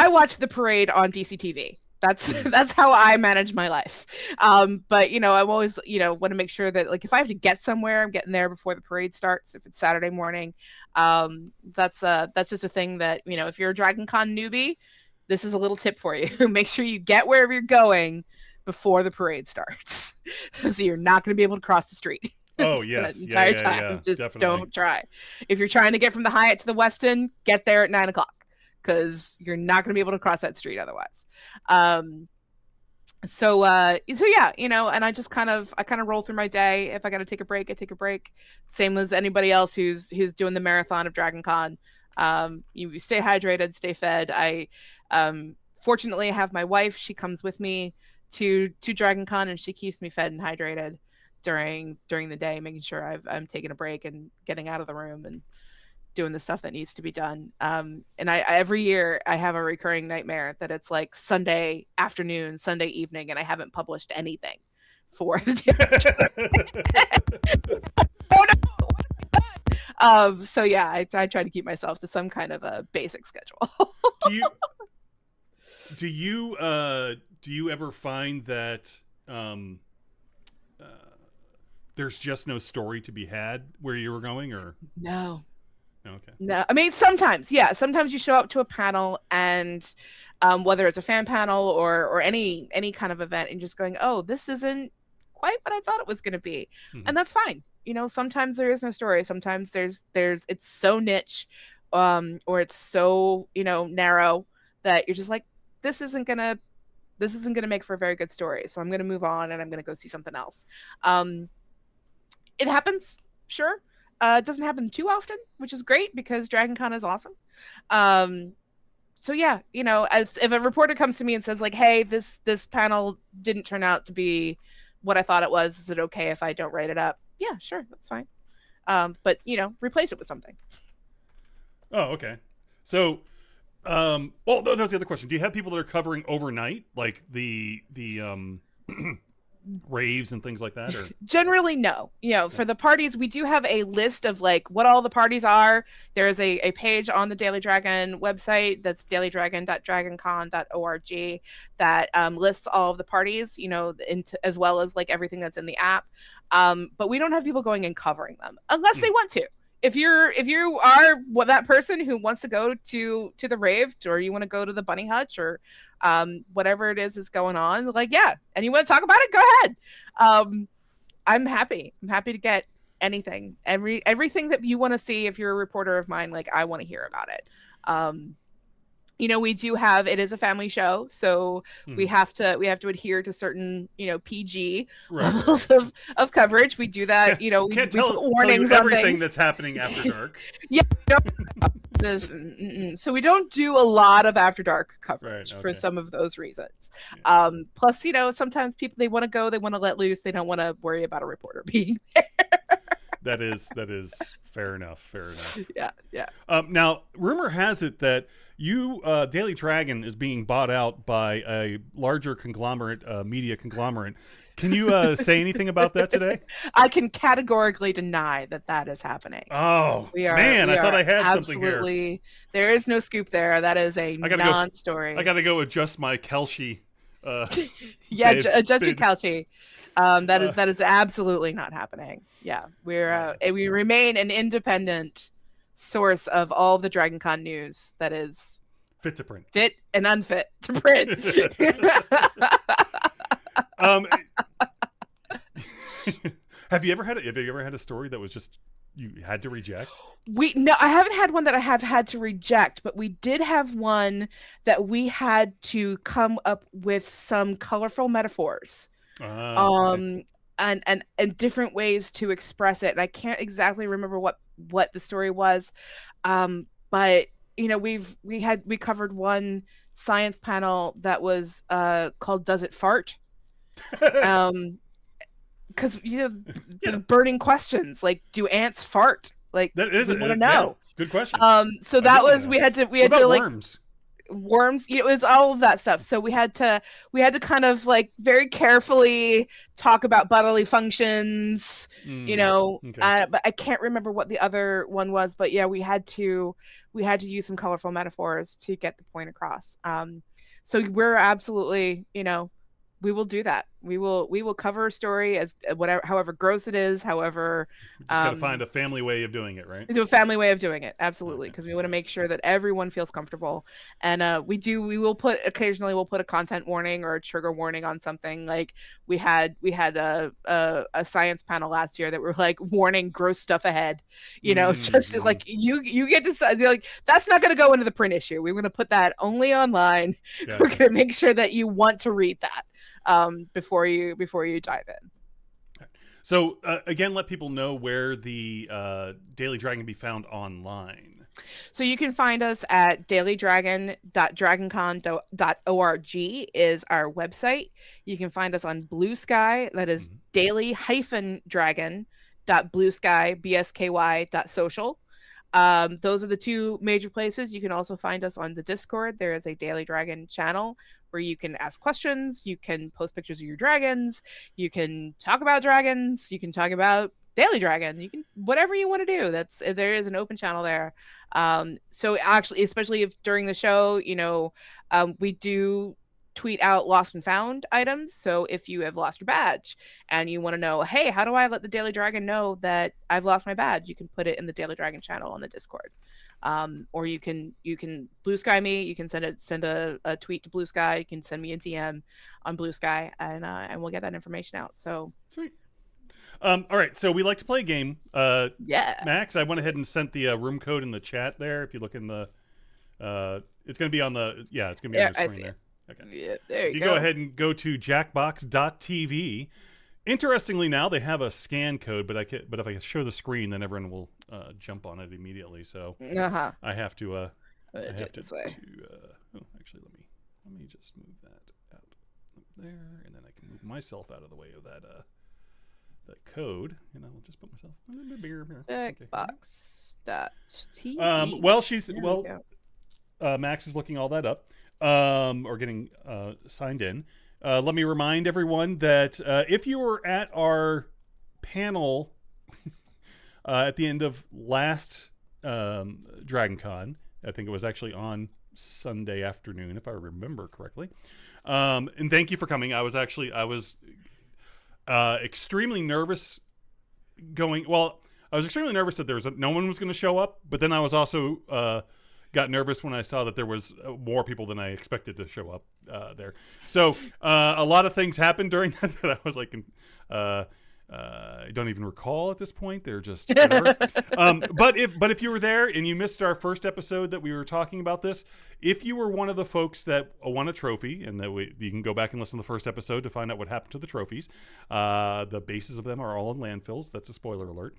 watch the parade on DCTV. That's how I manage my life. But I'm always, want to make sure that like if I have to get somewhere, I'm getting there before the parade starts. If it's Saturday morning, that's just a thing that, if you're a Dragon Con newbie, this is a little tip for you. Make sure you get wherever you're going before the parade starts, so you're not going to be able to cross the street. Oh yes, the entire time. Yeah, just definitely. don't try. If you're trying to get from the Hyatt to the Westin, get there at 9 o'clock. because you're not going to be able to cross that street otherwise. So yeah, and I kind of roll through my day. If I got to take a break, I take a break. Same as anybody else who's doing the marathon of Dragon Con. You stay hydrated, stay fed. I fortunately have my wife. She comes with me to Dragon Con, and she keeps me fed and hydrated during the day, making sure I'm taking a break and getting out of the room and doing the stuff that needs to be done. And I every year I have a recurring nightmare that it's like Sunday afternoon, Sunday evening, and I haven't published anything for the day. So yeah, I try to keep myself to some kind of a basic schedule. Do you ever find that there's just no story to be had where you were going, or no? Okay. No, I mean, sometimes, yeah. Sometimes you show up to a panel, and whether it's a fan panel or any kind of event, and just going, oh, this isn't quite what I thought it was going to be, and that's fine. Sometimes there is no story. Sometimes there's it's so niche, or it's so narrow that you're just like, this isn't gonna make for a very good story. So I'm gonna move on, and I'm gonna go see something else. It happens, sure. It doesn't happen too often, which is great because Dragon Con is awesome. So yeah, as if a reporter comes to me and says like, hey, this panel didn't turn out to be what I thought it was, is it okay if I don't write it up? Yeah, sure, that's fine. But replace it with something. Oh, okay. So, well, that was the other question. Do you have people that are covering overnight, like the raves and things like that? Or generally no. For the parties, we do have a list of like what all the parties are. There is a page on the Daily Dragon website, that's dailydragon.dragoncon.org, that lists all of the parties, as well as like everything that's in the app. But we don't have people going and covering them unless they want to. If you are that person who wants to go to the rave, or you want to go to the bunny hutch, or whatever it is going on, like, yeah, and you want to talk about it, go ahead. I'm happy to get anything, everything that you want to see. If you're a reporter of mine, like, I want to hear about it. We do have, it is a family show, so we have to adhere to certain, PG levels of coverage. We do that, we put warnings on everything things. That's happening after dark. Yeah. So we don't do a lot of after dark coverage for some of those reasons. Yeah. Plus, sometimes people, they want to go, they want to let loose, they don't want to worry about a reporter being there. That is fair enough. Yeah. Now, rumor has it that Daily Dragon is being bought out by a larger conglomerate, media conglomerate. Can you say anything about that today? I can categorically deny that is happening. Oh, I thought I had something here. There is no scoop there. That is a non-story. I got to go adjust my Kelshi. Adjust your Kelshi. That is absolutely not happening. Yeah, we remain an independent source of all the Dragon Con news that is fit to print, fit and unfit to print. Have you ever had a story that was just you had to reject? No, I haven't had one that I have had to reject, but we did have one that we had to come up with some colorful metaphors. Okay. And different ways to express it. And I can't exactly remember what the story was. But we covered one science panel that was called Does It Fart? Because the burning questions, like, do ants fart? Like, that is, we want to know. Good question. So that was, we had to like worms. It was all of that stuff. So we had to kind of like very carefully talk about bodily functions, okay. But I can't remember what the other one was, but yeah, we had to use some colorful metaphors to get the point across. So we're absolutely, we will do that. We will cover a story as whatever, however gross it is, however We just got to find a family way of doing it, right? do a family way of doing it, absolutely, Okay. because we want to make sure that everyone feels comfortable. And we will put occasionally we'll put a content warning or a trigger warning on something. Like we had a science panel last year that were like warning gross stuff ahead. Just like you get to decide, like that's not going to go into the print issue. We're going to put that only online. Gotcha. We're going to make sure that you want to read that before you dive in. So again, let people know where the Daily Dragon can be found online. So you can find us at dailydragon.dragoncon.org is our website. You can find us on Blue Sky. That is daily-dragon.bluesky.social. Those are the two major places. You can also find us on the Discord. There is a Daily Dragon channel where you can ask questions, you can post pictures of your dragons, you can talk about dragons, you can talk about Daily Dragon, you can whatever you want to do. There is an open channel there. So actually, especially if during the show, we do tweet out lost and found items. So if you have lost your badge and you want to know, hey, how do I let the Daily Dragon know that I've lost my badge? You can put it in the Daily Dragon channel on the Discord. Or you can Blue Sky me. You can send a tweet to Blue Sky. You can send me a DM on Blue Sky, and we'll get that information out. So sweet. All right, so we like to play a game. Yeah, Max, I went ahead and sent the room code in the chat there. If you look in the, it's going to be on the it's going to be on the screen there. Okay. Yeah, there you go. Go ahead and go to jackbox.tv. Interestingly, now they have a scan code, but if I show the screen, then everyone will jump on it immediately. So I have to. Do it this way. Actually, let me just move that out there, and then I can move myself out of the way of that code, and I'll just put myself a little bit bigger here. Jackbox.tv. Max is looking all that up. Or getting signed in. Let me remind everyone that if you were at our panel at the end of last DragonCon, I think it was actually on Sunday afternoon, if I remember correctly. And thank you for coming. I was extremely nervous going. Well, I was extremely nervous that no one was going to show up, but then I was also got nervous when I saw that there was more people than I expected to show up there. So a lot of things happened during that I was like, I don't even recall at this point. They're just whatever. But if you were there and you missed our first episode that we were talking about this, if you were one of the folks that won a trophy, and you can go back and listen to the first episode to find out what happened to the trophies. The bases of them are all in landfills. That's a spoiler alert.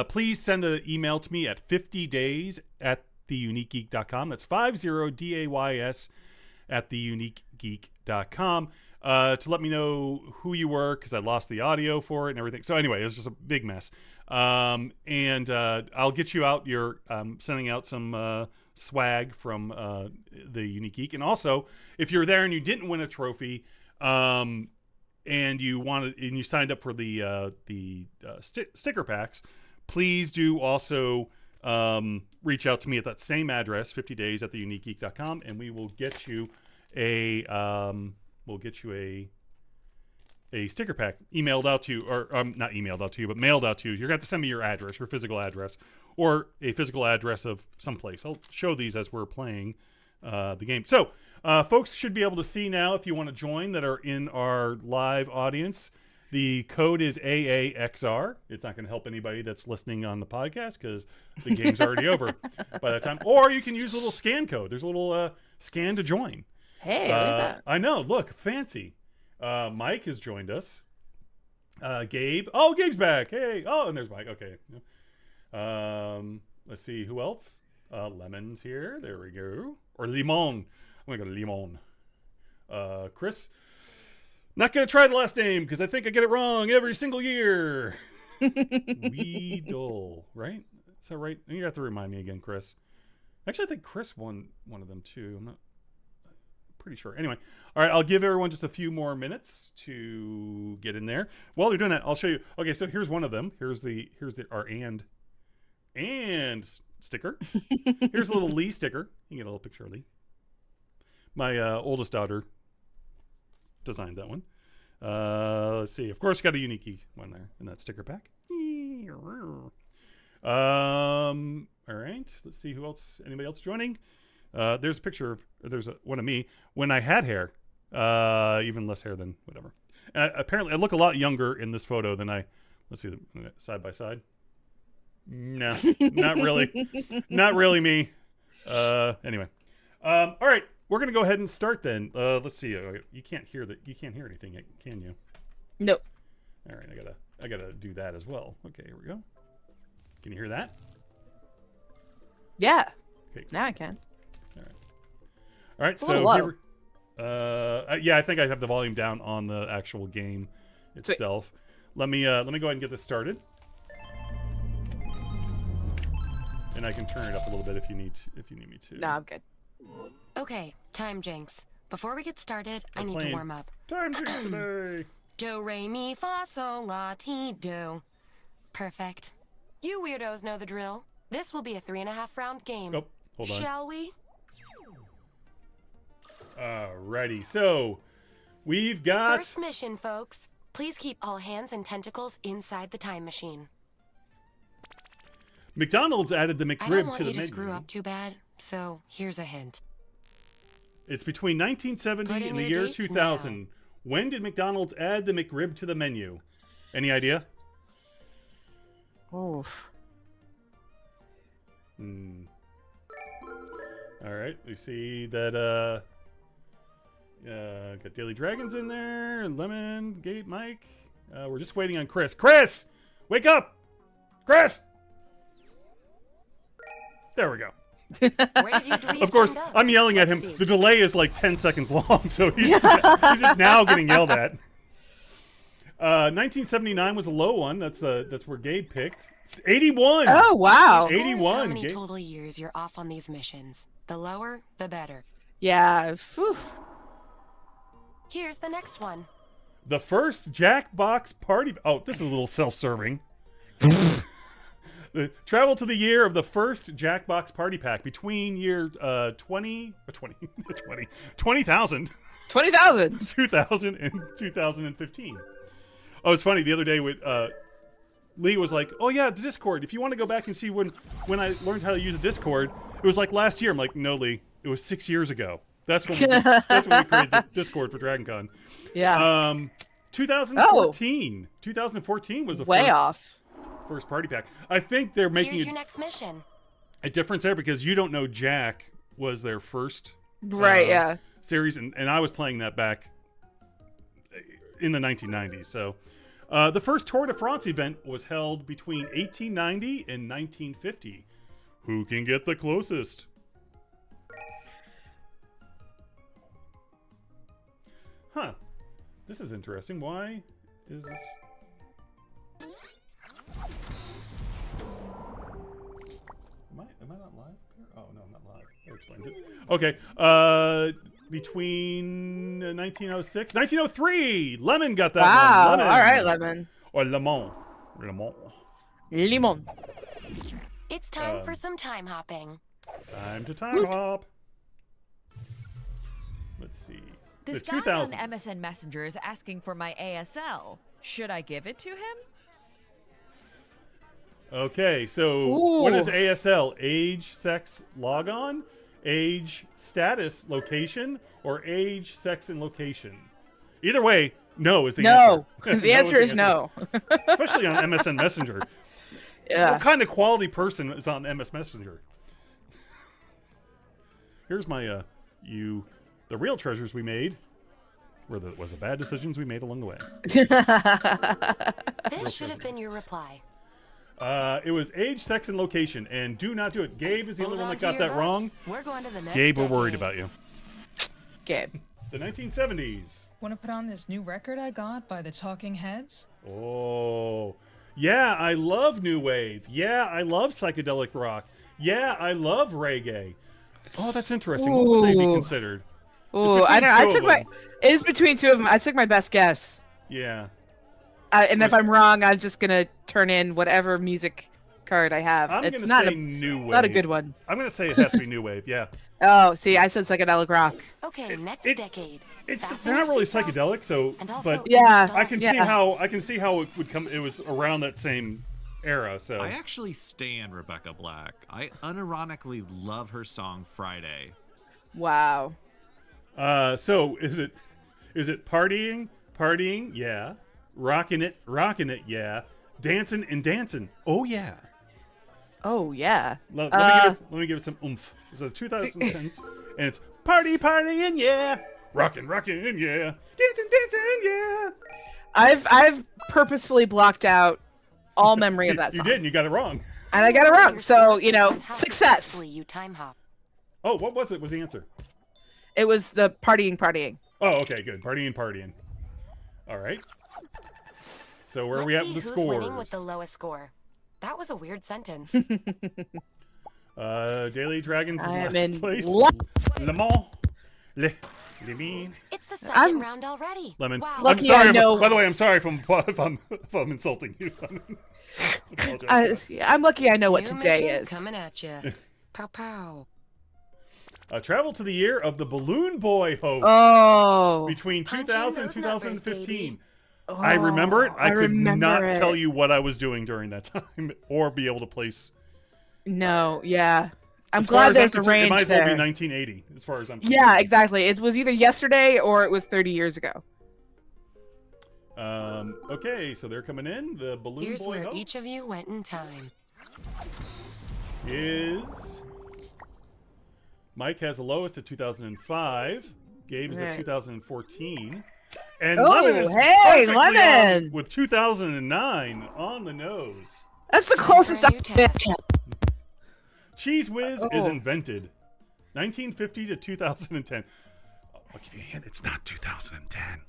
Please send an email to me at 50days@theuniquegeek.com. That's 50days at theuniquegeek.com to let me know who you were, because I lost the audio for it and everything. So anyway, it was just a big mess. And I'll get you out your sending out some swag from the Unique Geek. And also, if you're there and you didn't win a trophy, and you signed up for the sticker packs, please do also reach out to me at that same address, 50days@theuniquegeek.com, and we will get you a sticker pack emailed out to you, or not emailed out to you, but mailed out to you. You're going to have to send me your address, your physical address, or a physical address of someplace. I'll show these as we're playing the game. So folks should be able to see now, if you want to join, that are in our live audience. The code is AAXR. It's not going to help anybody that's listening on the podcast because the game's already over by that time. Or you can use a little scan code. There's a little scan to join. Hey, look at that. I know. Look, fancy. Mike has joined us. Gabe. Oh, Gabe's back. Hey. Oh, and there's Mike. Okay. Let's see. Who else? Lemon's here. There we go. Or Limon. I'm going to go Limon. Chris. Not going to try the last name because I think I get it wrong every single year. Weedle, right? Is that right? And you have to remind me again, Chris. Actually, I think Chris won one of them too. I'm not pretty sure. Anyway, all right, I'll give everyone just a few more minutes to get in there. While you're doing that, I'll show you. Okay, so here's one of them. Here's our and sticker. Here's a little Lee sticker. You can get a little picture of Lee. My oldest daughter designed that one. Let's see. Of course, got a unique one there in that sticker pack. All right. Let's see who else. Anybody else joining? There's a picture of. There's one of me when I had hair. Even less hair than whatever. And apparently, I look a lot younger in this photo than I. Let's see, side by side. No, not really. Not really me. Anyway. All right. We're gonna go ahead and start then. Let's see. You can't hear that. You can't hear anything, can you? Nope. All right. I gotta do that as well. Okay. Here we go. Can you hear that? Yeah. Okay. Now I can. All right. It's a little low. Yeah, I think I have the volume down on the actual game itself. Sweet. Let me go ahead and get this started. And I can turn it up a little bit if you need me to. No, I'm good. Okay, time jinx. Before we get started, I need to warm up. Time jinx today. Do, re, mi, fa, sol, la, ti, do. Perfect. You weirdos know the drill. This will be a 3.5 round game. Oh, hold on. Shall we? Alrighty, so we've got... First mission, folks. Please keep all hands and tentacles inside the time machine. McDonald's added the McRib to the menu. I don't want you to screw up too bad, so here's a hint. It's between 1970 and the year 2000. Now. When did McDonald's add the McRib to the menu? Any idea? Oof. All right, we see that got Daily Dragons in there, Lemon, Gate, Mike. We're just waiting on Chris. Chris! Wake up! Chris! There we go. Where did you of course, I'm yelling at him. The delay is like 10 seconds long, so he's just now getting yelled at. 1979 was a low one. That's where Gabe picked. 81. Oh wow. 81. How many total years you're off on these missions? The lower, the better. Yeah. Whew. Here's the next one. The first Jackbox party. Oh, this is a little self-serving. Travel to the year of the first Jackbox party pack between year 20,000 20,000. 2000 and 2015. Oh, it's funny. The other day, with Lee was like, "Oh yeah, the Discord. If you want to go back and see when I learned how to use a Discord, it was like last year." I'm like, "No, Lee, it was 6 years ago. That's when we created the Discord for DragonCon." Yeah. 2014. 2014 was the way off. First party pack. I think they're making Here's your next mission. A difference there because you don't know Jack was their first yeah series, and I was playing that back in the 1990s. So the first Tour de France event was held between 1890 and 1950. Who can get the closest? Huh. This is interesting. Why is this... Am I not live here? Oh, no, I'm not live. That explains it. Okay. Between 1906... 1903! Lemon got that wow. one. Lemon. All right, Lemon. Or Lemon. Limon. It's time for some time hopping. Time to time hop. Let's see. This The guy on 2000s. MSN Messenger is asking for my ASL. Should I give it to him? Okay, so what is ASL? Age, sex, logon? Age, status, location? Or age, sex, and location? Either way, no is the answer. No. The answer is no. Especially on MSN Messenger. Yeah. What kind of quality person is on MS Messenger? Here's my, the real treasures we made was the bad decisions we made along the way. This should have been your reply. It was age, sex, and location, and do not do it. Gabe is the only one that got that butts. wrong. We're going to the next Gabe, we're decade. worried about you. Gabe. The 1970s. Want to put on this new record I got by the Talking Heads? Oh, yeah, I love new wave. Yeah, I love psychedelic rock. Yeah, I love reggae. Oh, that's interesting. What would they be considered? Ooh, I don't know. I took my. It is between two of them. I took my best guess. Yeah. And if I'm wrong, I'm just gonna turn in whatever music card I have. I'm It's gonna not say a new wave. not a good one. I'm gonna say it has to be new wave. Yeah. Oh, see, I said psychedelic rock. Okay, next it- decade. It's Fasten they're not your really seatbelts. psychedelic, so And also but Yeah, install I can see Yeah. how it would come. It was around that same era. So I actually stan Rebecca Black. I unironically love her song Friday. Wow. so is it partying? Yeah. Rocking it, yeah. Dancing and dancing. Oh yeah. Oh yeah. Let me give it some oomph. So 2010s, and it's partying, yeah. Rocking, yeah. Dancing, yeah. I've purposefully blocked out all memory of that You song. did, and you got it wrong. And I got it wrong. So, you know, How success. successfully you time hop. Oh, what was it? Was the answer? It was the partying. Oh, okay, good. Partying. All right. So where are we at with Let's the see who's scores? winning with the lowest score. That was a weird sentence. Daily Dragons is I'm last in place. luck. Le Mans. Le Mans. It's the 2nd I'm round already. Lemon. Wow. I'm Lucky sorry. I know- By the way, I'm sorry if I'm insulting you. I apologize. I'm lucky I know what New today mission is. coming at you. Pow pow. Travel to the year of the Balloon Boy hoax Oh. between Punch in 2000 and those numbers, 2015. baby. I remember it. I could remember not it. tell you what I was doing during that time, or be able to place. No, yeah. I'm As far glad as there's a concerned, range It might as well there. be 1980, as far as I'm Yeah, concerned. exactly. It was either yesterday or it was 30 years ago. Okay, so they're coming in. The Balloon Here's Boy where hoax each of you went in time. is. Mike has the lowest at 2005. Gabe is at Right. 2014. And Oh, Lemon is hey, perfectly on Lemon! with 2009 on the nose. That's the closest for a I've new been. task. Cheese Whiz is Oh. invented 1950 to 2010. I'll give you a hint. It's not 2010.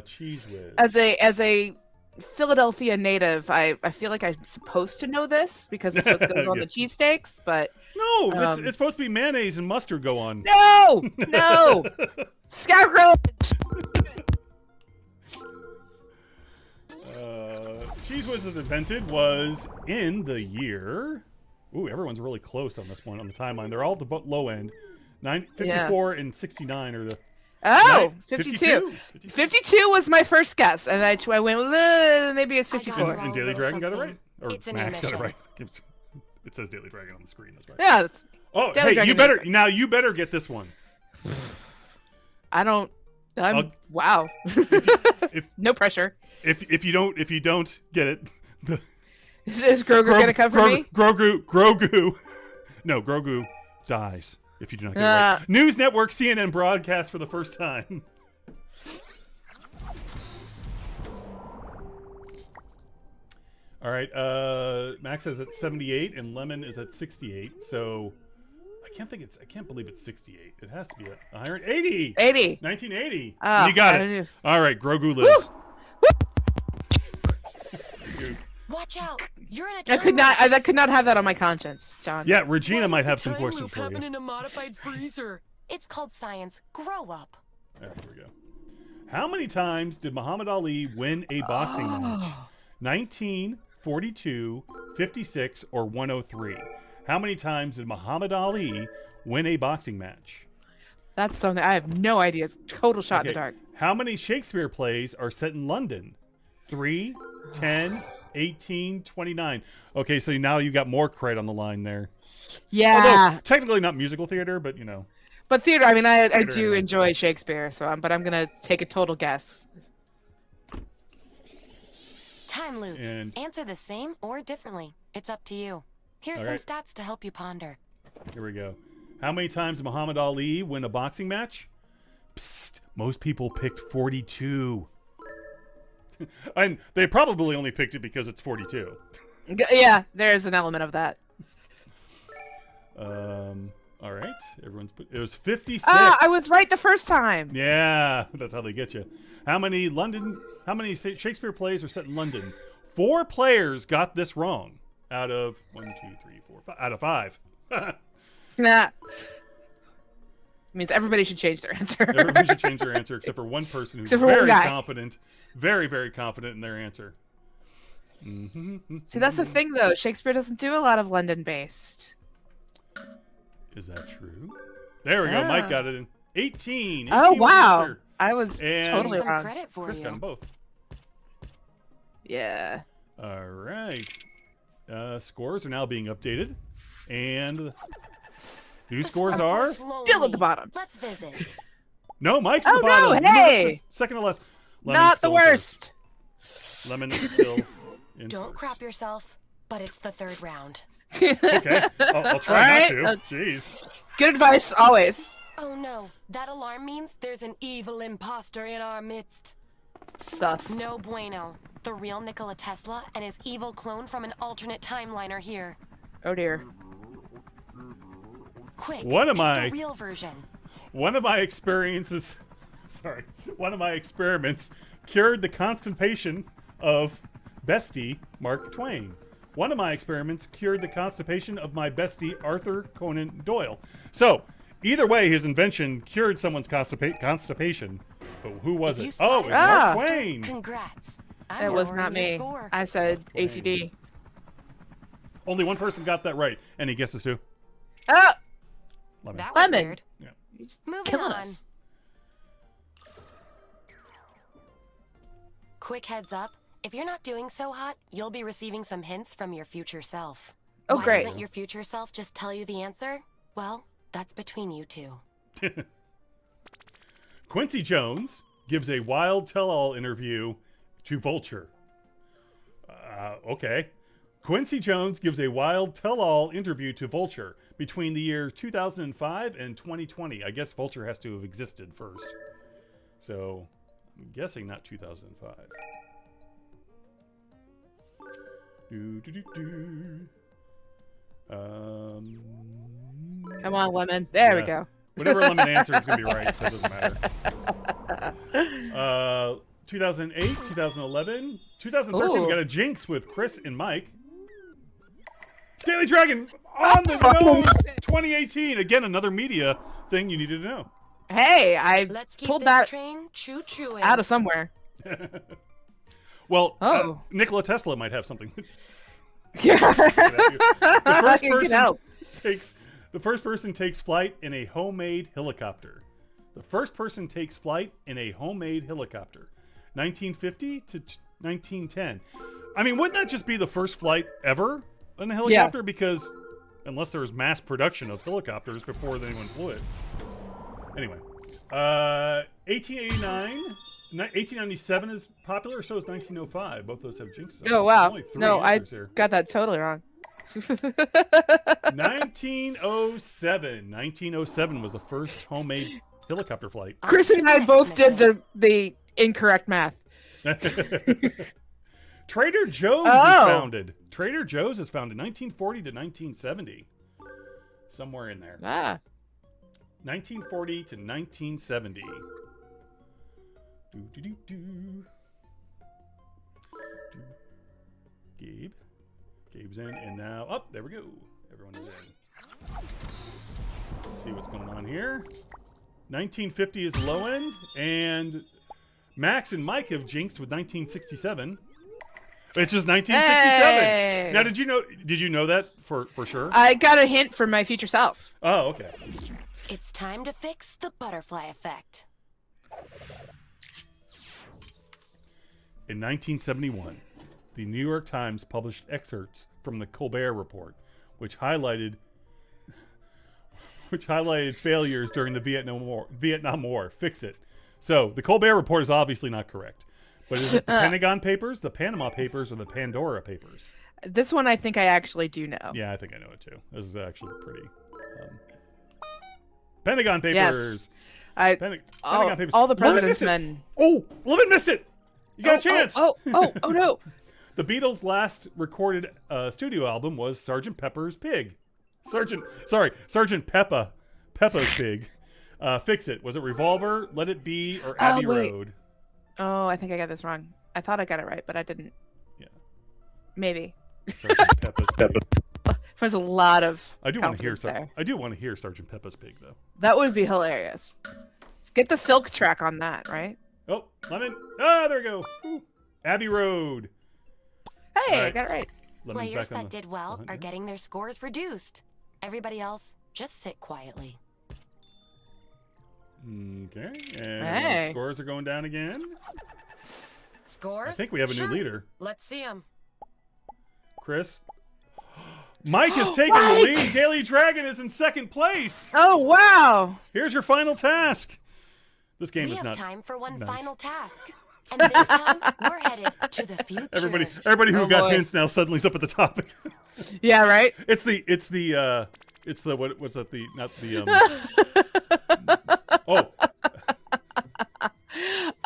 Cheese Whiz. As a Philadelphia native, I feel like I'm supposed to know this because it's what goes on Yeah. the cheesesteaks, but No, it's Um, supposed to be mayonnaise and mustard go on. no, scoundrel. Cheese Whiz is invented was in the year. Ooh, everyone's really close on this one on the timeline. They're all at the low end. 54 and 69 are the. Oh, Nine- 52. 52. 52 was my first guess, and I went, maybe it's I got 54. it And Daily little Dragon got it something. right. Or It's a new Max got it mission. right. It says Daily Dragon on the screen. That's right. Yeah, it's, Oh, Daily hey, Dragon you is better right. now. You better get this one. wow. If No pressure. if you don't get it, the Is Grogu gonna come for me? Grogu. No, Grogu dies if you do not get it right. News Network CNN broadcast for the first time. All right, Max is at 78 and Lemon is at 68. So I can't believe it's 68. It has to be a higher. 80. 80. 1980. Oh, You got I it. knew. All right, Grogu lives. Dude. Watch out! You're in a I time could not. loop. I could not have that on my conscience, John. Yeah, Regina might have some Time questions loop for happened you. in a modified freezer. It's called science. Grow up. There we go. How many times did Muhammad Ali win a boxing match? 19, 42, 56, or 103? How many times did Muhammad Ali win a boxing match? That's something I have no idea. It's total shot in the dark. How many Shakespeare plays are set in London? 3, 10, 18, 29. Okay, so now you got more credit on the line there. Yeah, Although technically not musical theater, but you know. but theater. I mean, I Theater do anyway. enjoy Shakespeare, so but I'm gonna take a total guess. Time loop. And- Answer the same or differently. It's up to you. Here's All some right. stats to help you ponder. Here we go. How many times did Muhammad Ali win a boxing match? Psst, most people picked 42. And they probably only picked it because it's 42. Yeah, there's an element of that. All right. Everyone's put, it was 56. Ah, I was right the first time. Yeah, that's how they get you. How many Shakespeare plays are set in London? 4 players got this wrong out of 1, 2, 3, 4, 5, out of 5. Nah. Means everybody should change their answer. Everybody should change their answer except for one person who's Except for one very guy. confident, very, very confident in their answer. See, that's the thing, though. Shakespeare doesn't do a lot of London-based. Is that true? There we go. Yeah. Mike got it in 18. 18 Oh, was the wow. answer. I was And totally Some wrong. credit for Chris you. got them both. Yeah. All right. Scores are now being updated. And new scores are... Still at the bottom. Let's visit. No, Mike's at Oh, the bottom. no, You know what? hey! Second to last. Lemon's Not the still in worst. first. Lemon is still in Don't first. crap yourself, but it's the third round. Okay. I'll try Alright, not to. let's- Jeez. Good advice, always. Oh no, that alarm means there's an evil imposter in our midst. Sus. No bueno. The real Nikola Tesla and his evil clone from an alternate timeline are here. Oh, dear. Quick, One of pick my- the real version. One of my experiences... Sorry. One of my experiments cured the constipation of bestie Mark Twain. One of my experiments cured the constipation of my bestie Arthur Conan Doyle. So, either way, his invention cured someone's constipation. But who was If you it? Oh, it was spotted Mark the imposter, Twain. Congrats. I'm It was lowering not your me. score. I said Twain. ACD. Only one person got that right. Any guesses who? Oh, Lemon. That was Lemon. weird. Yeah. you're just Moving killing on. us. Quick heads up. If you're not doing so hot, you'll be receiving some hints from your future self. Oh, Why great. doesn't your future self just tell you the answer? Well, that's between you two. Quincy Jones gives a wild tell-all interview to Vulture. Okay. Quincy Jones gives a wild tell-all interview to Vulture between the year 2005 and 2020. I guess Vulture has to have existed first. So, I'm guessing not 2005. Come on, Lemon. There we Yeah. go. Whenever Lemon answers, it's going to be right, so it doesn't matter. 2008, 2011, 2013, we Ooh. got a Jinx with Chris and Mike. Daily Dragon on the nose, 2018. Again, another media thing you needed to know. Hey, I Let's keep pulled this that train choo-chooing. out of somewhere. Well, Oh. Nikola Tesla might have something. Yeah. The first You can person help. takes flight in a homemade helicopter. The first person takes flight in a homemade helicopter. 1950 to 1910. I mean, wouldn't that just be the first flight ever in a helicopter? Because unless there was mass production of helicopters before anyone flew it. Anyway, 1889, 1897 is popular, so is 1905. Both those have jinxes. Oh, wow. Only three No, I answers here. got that totally wrong. 1907. 1907 was the first homemade helicopter flight. Chris and I both did the incorrect math. Trader Joe's is Oh. founded. Trader Joe's is founded 1940 to 1970. Somewhere in there. Ah. 1940 to 1970. Do. Gabe. Gabe's in, and now... Oh, there we go. Everyone is in. Let's see what's going on here. 1950 is low end, and Max and Mike have jinxed with 1967. It's just 1967. Hey. Now, did you know that for sure? I got a hint from my future self. Oh, okay. It's time to fix the butterfly effect. In 1971, the New York Times published excerpts from the Colbert Report, which highlighted failures during the Vietnam War. Fix it. So the Colbert Report is obviously not correct. But is it the Pentagon Papers, the Panama Papers, or the Pandora Papers? This one I think I actually do know. Yeah, I think I know it too. This is actually pretty. Pentagon Papers. Yes. Pentagon Papers. All the Lemon president's missed it. men. Oh, Lemon missed it. You got a chance. Oh no. The Beatles' last recorded studio album was Sgt. Pepper's Pig. Sergeant Peppa's Pig. Fix it. Was it Revolver, Let It Be, or Abbey wait. Road? Oh, I think I got this wrong. I thought I got it right, but I didn't. Yeah. Maybe. Sgt. Peppa's Pig. There's a lot of I do want to hear confidence there. I do want to hear Sgt. Peppa's Pig though. That would be hilarious. Let's get the Filk track on that, right? Oh, Lemon. Ah, there we go. Ooh. Abbey Road. Hey, All I right. got it right. Lemon's Players back on that the- did well uh-huh, are yeah. getting their scores reduced. Everybody else, just sit quietly. Okay. And Hey. scores are going down again. Scores? I think we have a Sure. new leader. Let's see them. Chris. Mike has taken the Mike! lead. Daily Dragon is in second place. Oh, wow. Here's your final task. This game We is have not time for one nice. final task. And this time, we're headed to the future. Everybody who Oh, got boy. hints now suddenly is up at the top. Yeah, right? It's the what's that, the not the oh,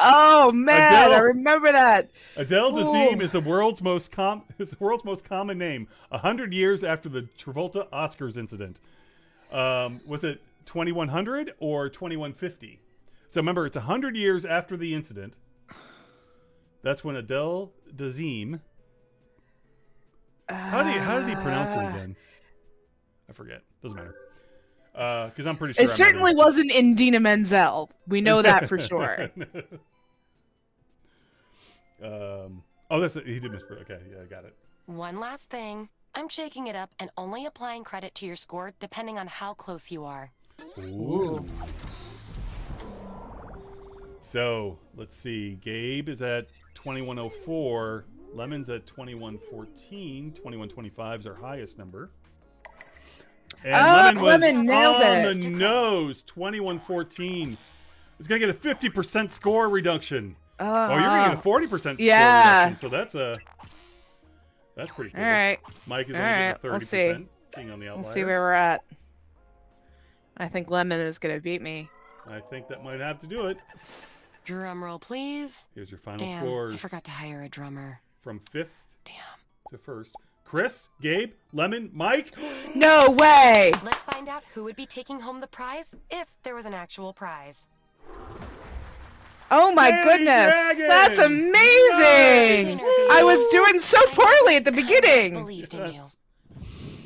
Oh, man. Adele. I remember that. Adele Dazeem Ooh. is the world's most common name. 100 years after the Travolta Oscars incident. Was it 2100 or 2150? So remember, it's 100 years after the incident. That's when Adele Dazeem. How did he pronounce it again? I forget. Doesn't matter. Because I'm pretty sure It certainly wasn't Indina Menzel. We know that for sure. Oh, that's it. He did mispronounce. Okay, yeah, I got it. One last thing. I'm shaking it up and only applying credit to your score depending on how close you are. Ooh. So let's see. Gabe is at 2104. Lemon's at 2114. 2125 is our highest number. And Lemon was Lemon nailed on it. the nose. 2114. It's gonna get a 50% score reduction. Oh, you're gonna get a 40% Yeah. score reduction. So that's pretty cool. All right. Mike is All only right, getting let's 30%. see. Being on the outlier. Let's see where we're at. I think Lemon is going to beat me. I think that might have to do it. Drum roll, please. Here's your final Damn, scores I forgot to hire a drummer. from 5th Damn. to 1st. Chris, Gabe, Lemon, Mike. No way. Let's find out who would be taking home the prize if there was an actual prize. Oh my Daily goodness. Dragon! That's amazing. I was doing so poorly at the beginning. Believed in you. Yes.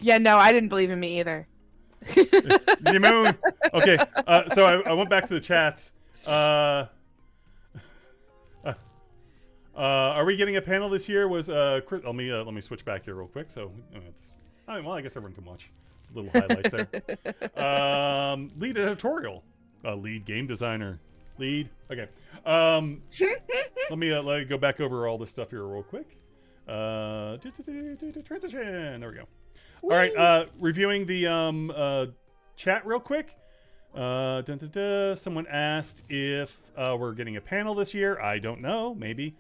Yeah, no, I didn't believe in me either. The moon. Okay, so I went back to the chats. Are we getting a panel this year? Was Chris? Let me switch back here real quick. So, well, I guess everyone can watch little highlights there. Lead editorial, lead game designer, lead. Okay. Let me go back over all this stuff here real quick. Transition. There we go. All right. Reviewing the chat real quick. Someone asked if we're getting a panel this year. I don't know. Maybe.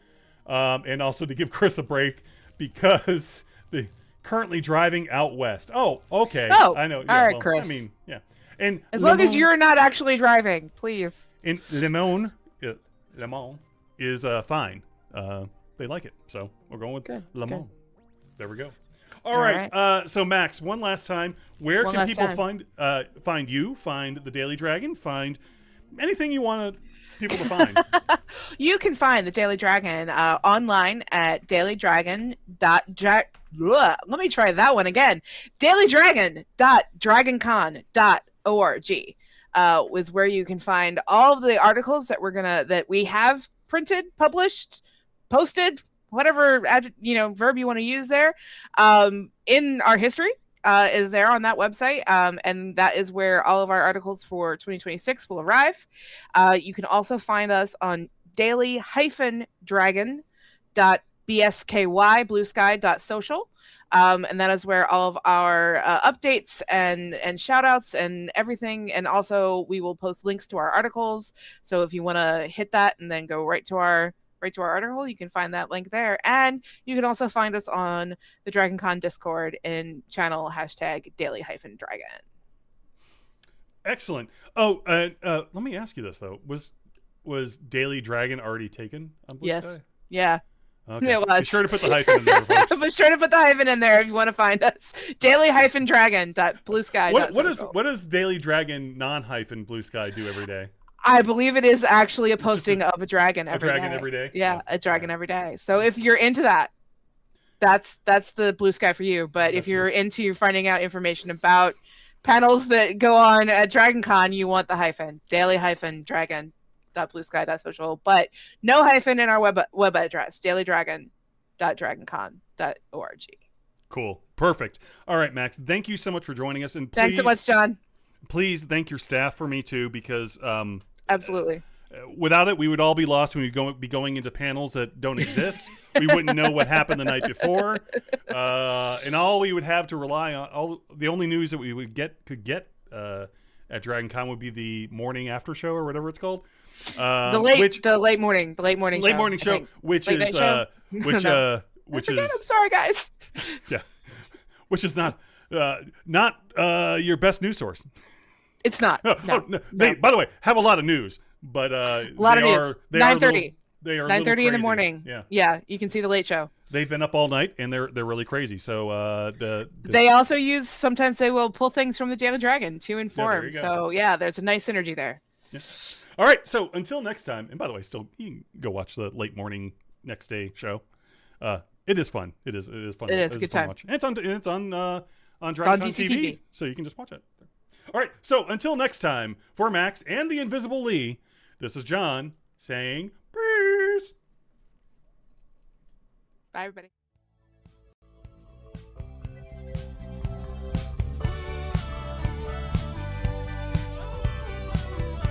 And also to give Chris a break because the currently driving out west. Oh, okay. Oh, I know. all Yeah, right, well, Chris. I mean, yeah. And As long as Lemon- you're not actually driving, please. in Lemon, Lemon is fine. They like it, so we're going with Good, Lemon. good. There we go. All right. So Max, one last time, where One can last people time. find you, find the Daily Dragon, find anything you want people to find? You can find the Daily Dragon online at let me try that one again. dailydragon.dragoncon.org is where you can find all of the articles that we have printed, published, posted, whatever verb you want to use there, in our history. Is there on that website, and that is where all of our articles for 2026 will arrive. You can also find us on daily-dragon.bsky.bluesky.social, and that is where all of our updates and shout outs and everything, and also we will post links to our articles, so if you want to hit that and then go right to our article, you can find that link there. And you can also find us on the DragonCon Discord in channel #daily-dragon. Excellent. Oh, let me ask you this though: was Daily Dragon already taken on Blue Yes. Sky? Yeah. Okay. It was. Be sure to put the hyphen in there, folks. Be sure to put the hyphen in there if you want to find us. daily-dragon.bluesky.social. What does Daily Dragon non-hyphen Blue Sky do every day? I believe it is actually a posting of a dragon every day. A dragon every day? Yeah, a dragon every day. So if you're into that, that's the Blue Sky for you. But if you're into finding out information about panels that go on at DragonCon, you want the hyphen. daily-dragon.bluesky.social. But no hyphen in our web address, dailydragon. www.dragoncon.org. Cool. Perfect. All right, Max. Thank you so much for joining us. And please, Thanks so much, John. Please thank your staff for me too, because Absolutely. Without it, we would all be lost, and we'd be going into panels that don't exist. We wouldn't know what happened the night before, and all we would have to rely on, the only news that we could get at Dragon Con would be the morning after show or whatever it's called. The late morning show, which Late is night show? which No. which I'm is sorry, guys. yeah, which is not your best news source. It's not. No. They, by the way, have a lot of news, but a lot of news. 9:30. They are 9:30 in the crazy. morning. Yeah, you can see the late show. They've been up all night, and they're really crazy. So They also sometimes they will pull things from the Daily Dragon to there inform. you go. So yeah, there's a nice synergy there. Yeah. All right. So until next time, and by the way, still you can go watch the late morning next day show. It is fun. It is fun. It is a good fun time. watch. And it's on DragonCon DCTV. TV, so you can just watch it. All right. So until next time, for Max and the Invisible Leigh, this is John saying peace. Bye, everybody.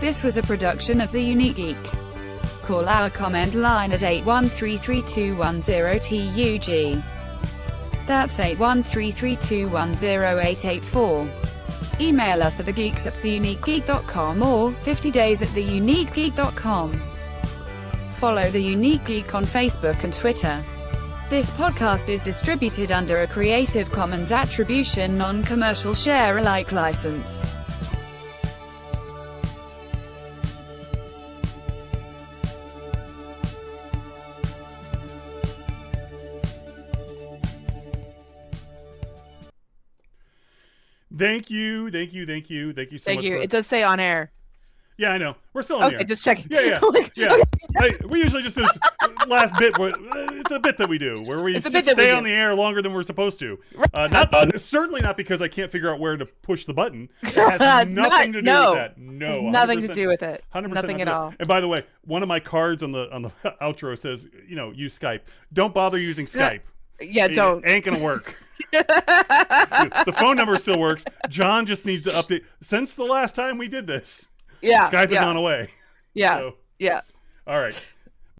This was a production of The Unique Geek. Call our comment line at 8133210TUG. That's 81332108884. Email us at thegeeks@theuniquegeek.com or 50days@theuniquegeek.com. Follow The Unique Geek on Facebook and Twitter. This podcast is distributed under a Creative Commons Attribution Non-Commercial Share-alike license. Thank you so much. It does say on air. Yeah, I know. We're still on the air. Okay, just checking. Yeah. Okay. We usually just do this last bit. It's a bit that we do where we It's a just bit that we stay do. on the air longer than we're supposed to. Certainly not because I can't figure out where to push the button. It has nothing to do with that. No, It's nothing to do with it. 100% Nothing at all. And by the way, one of my cards on the outro says, use Skype. Don't bother using Skype. Yeah, don't. It ain't gonna work. The phone number still works. John just needs to update. Since the last time we did this, Yeah. Skype has gone away. Yeah. So, yeah. all right.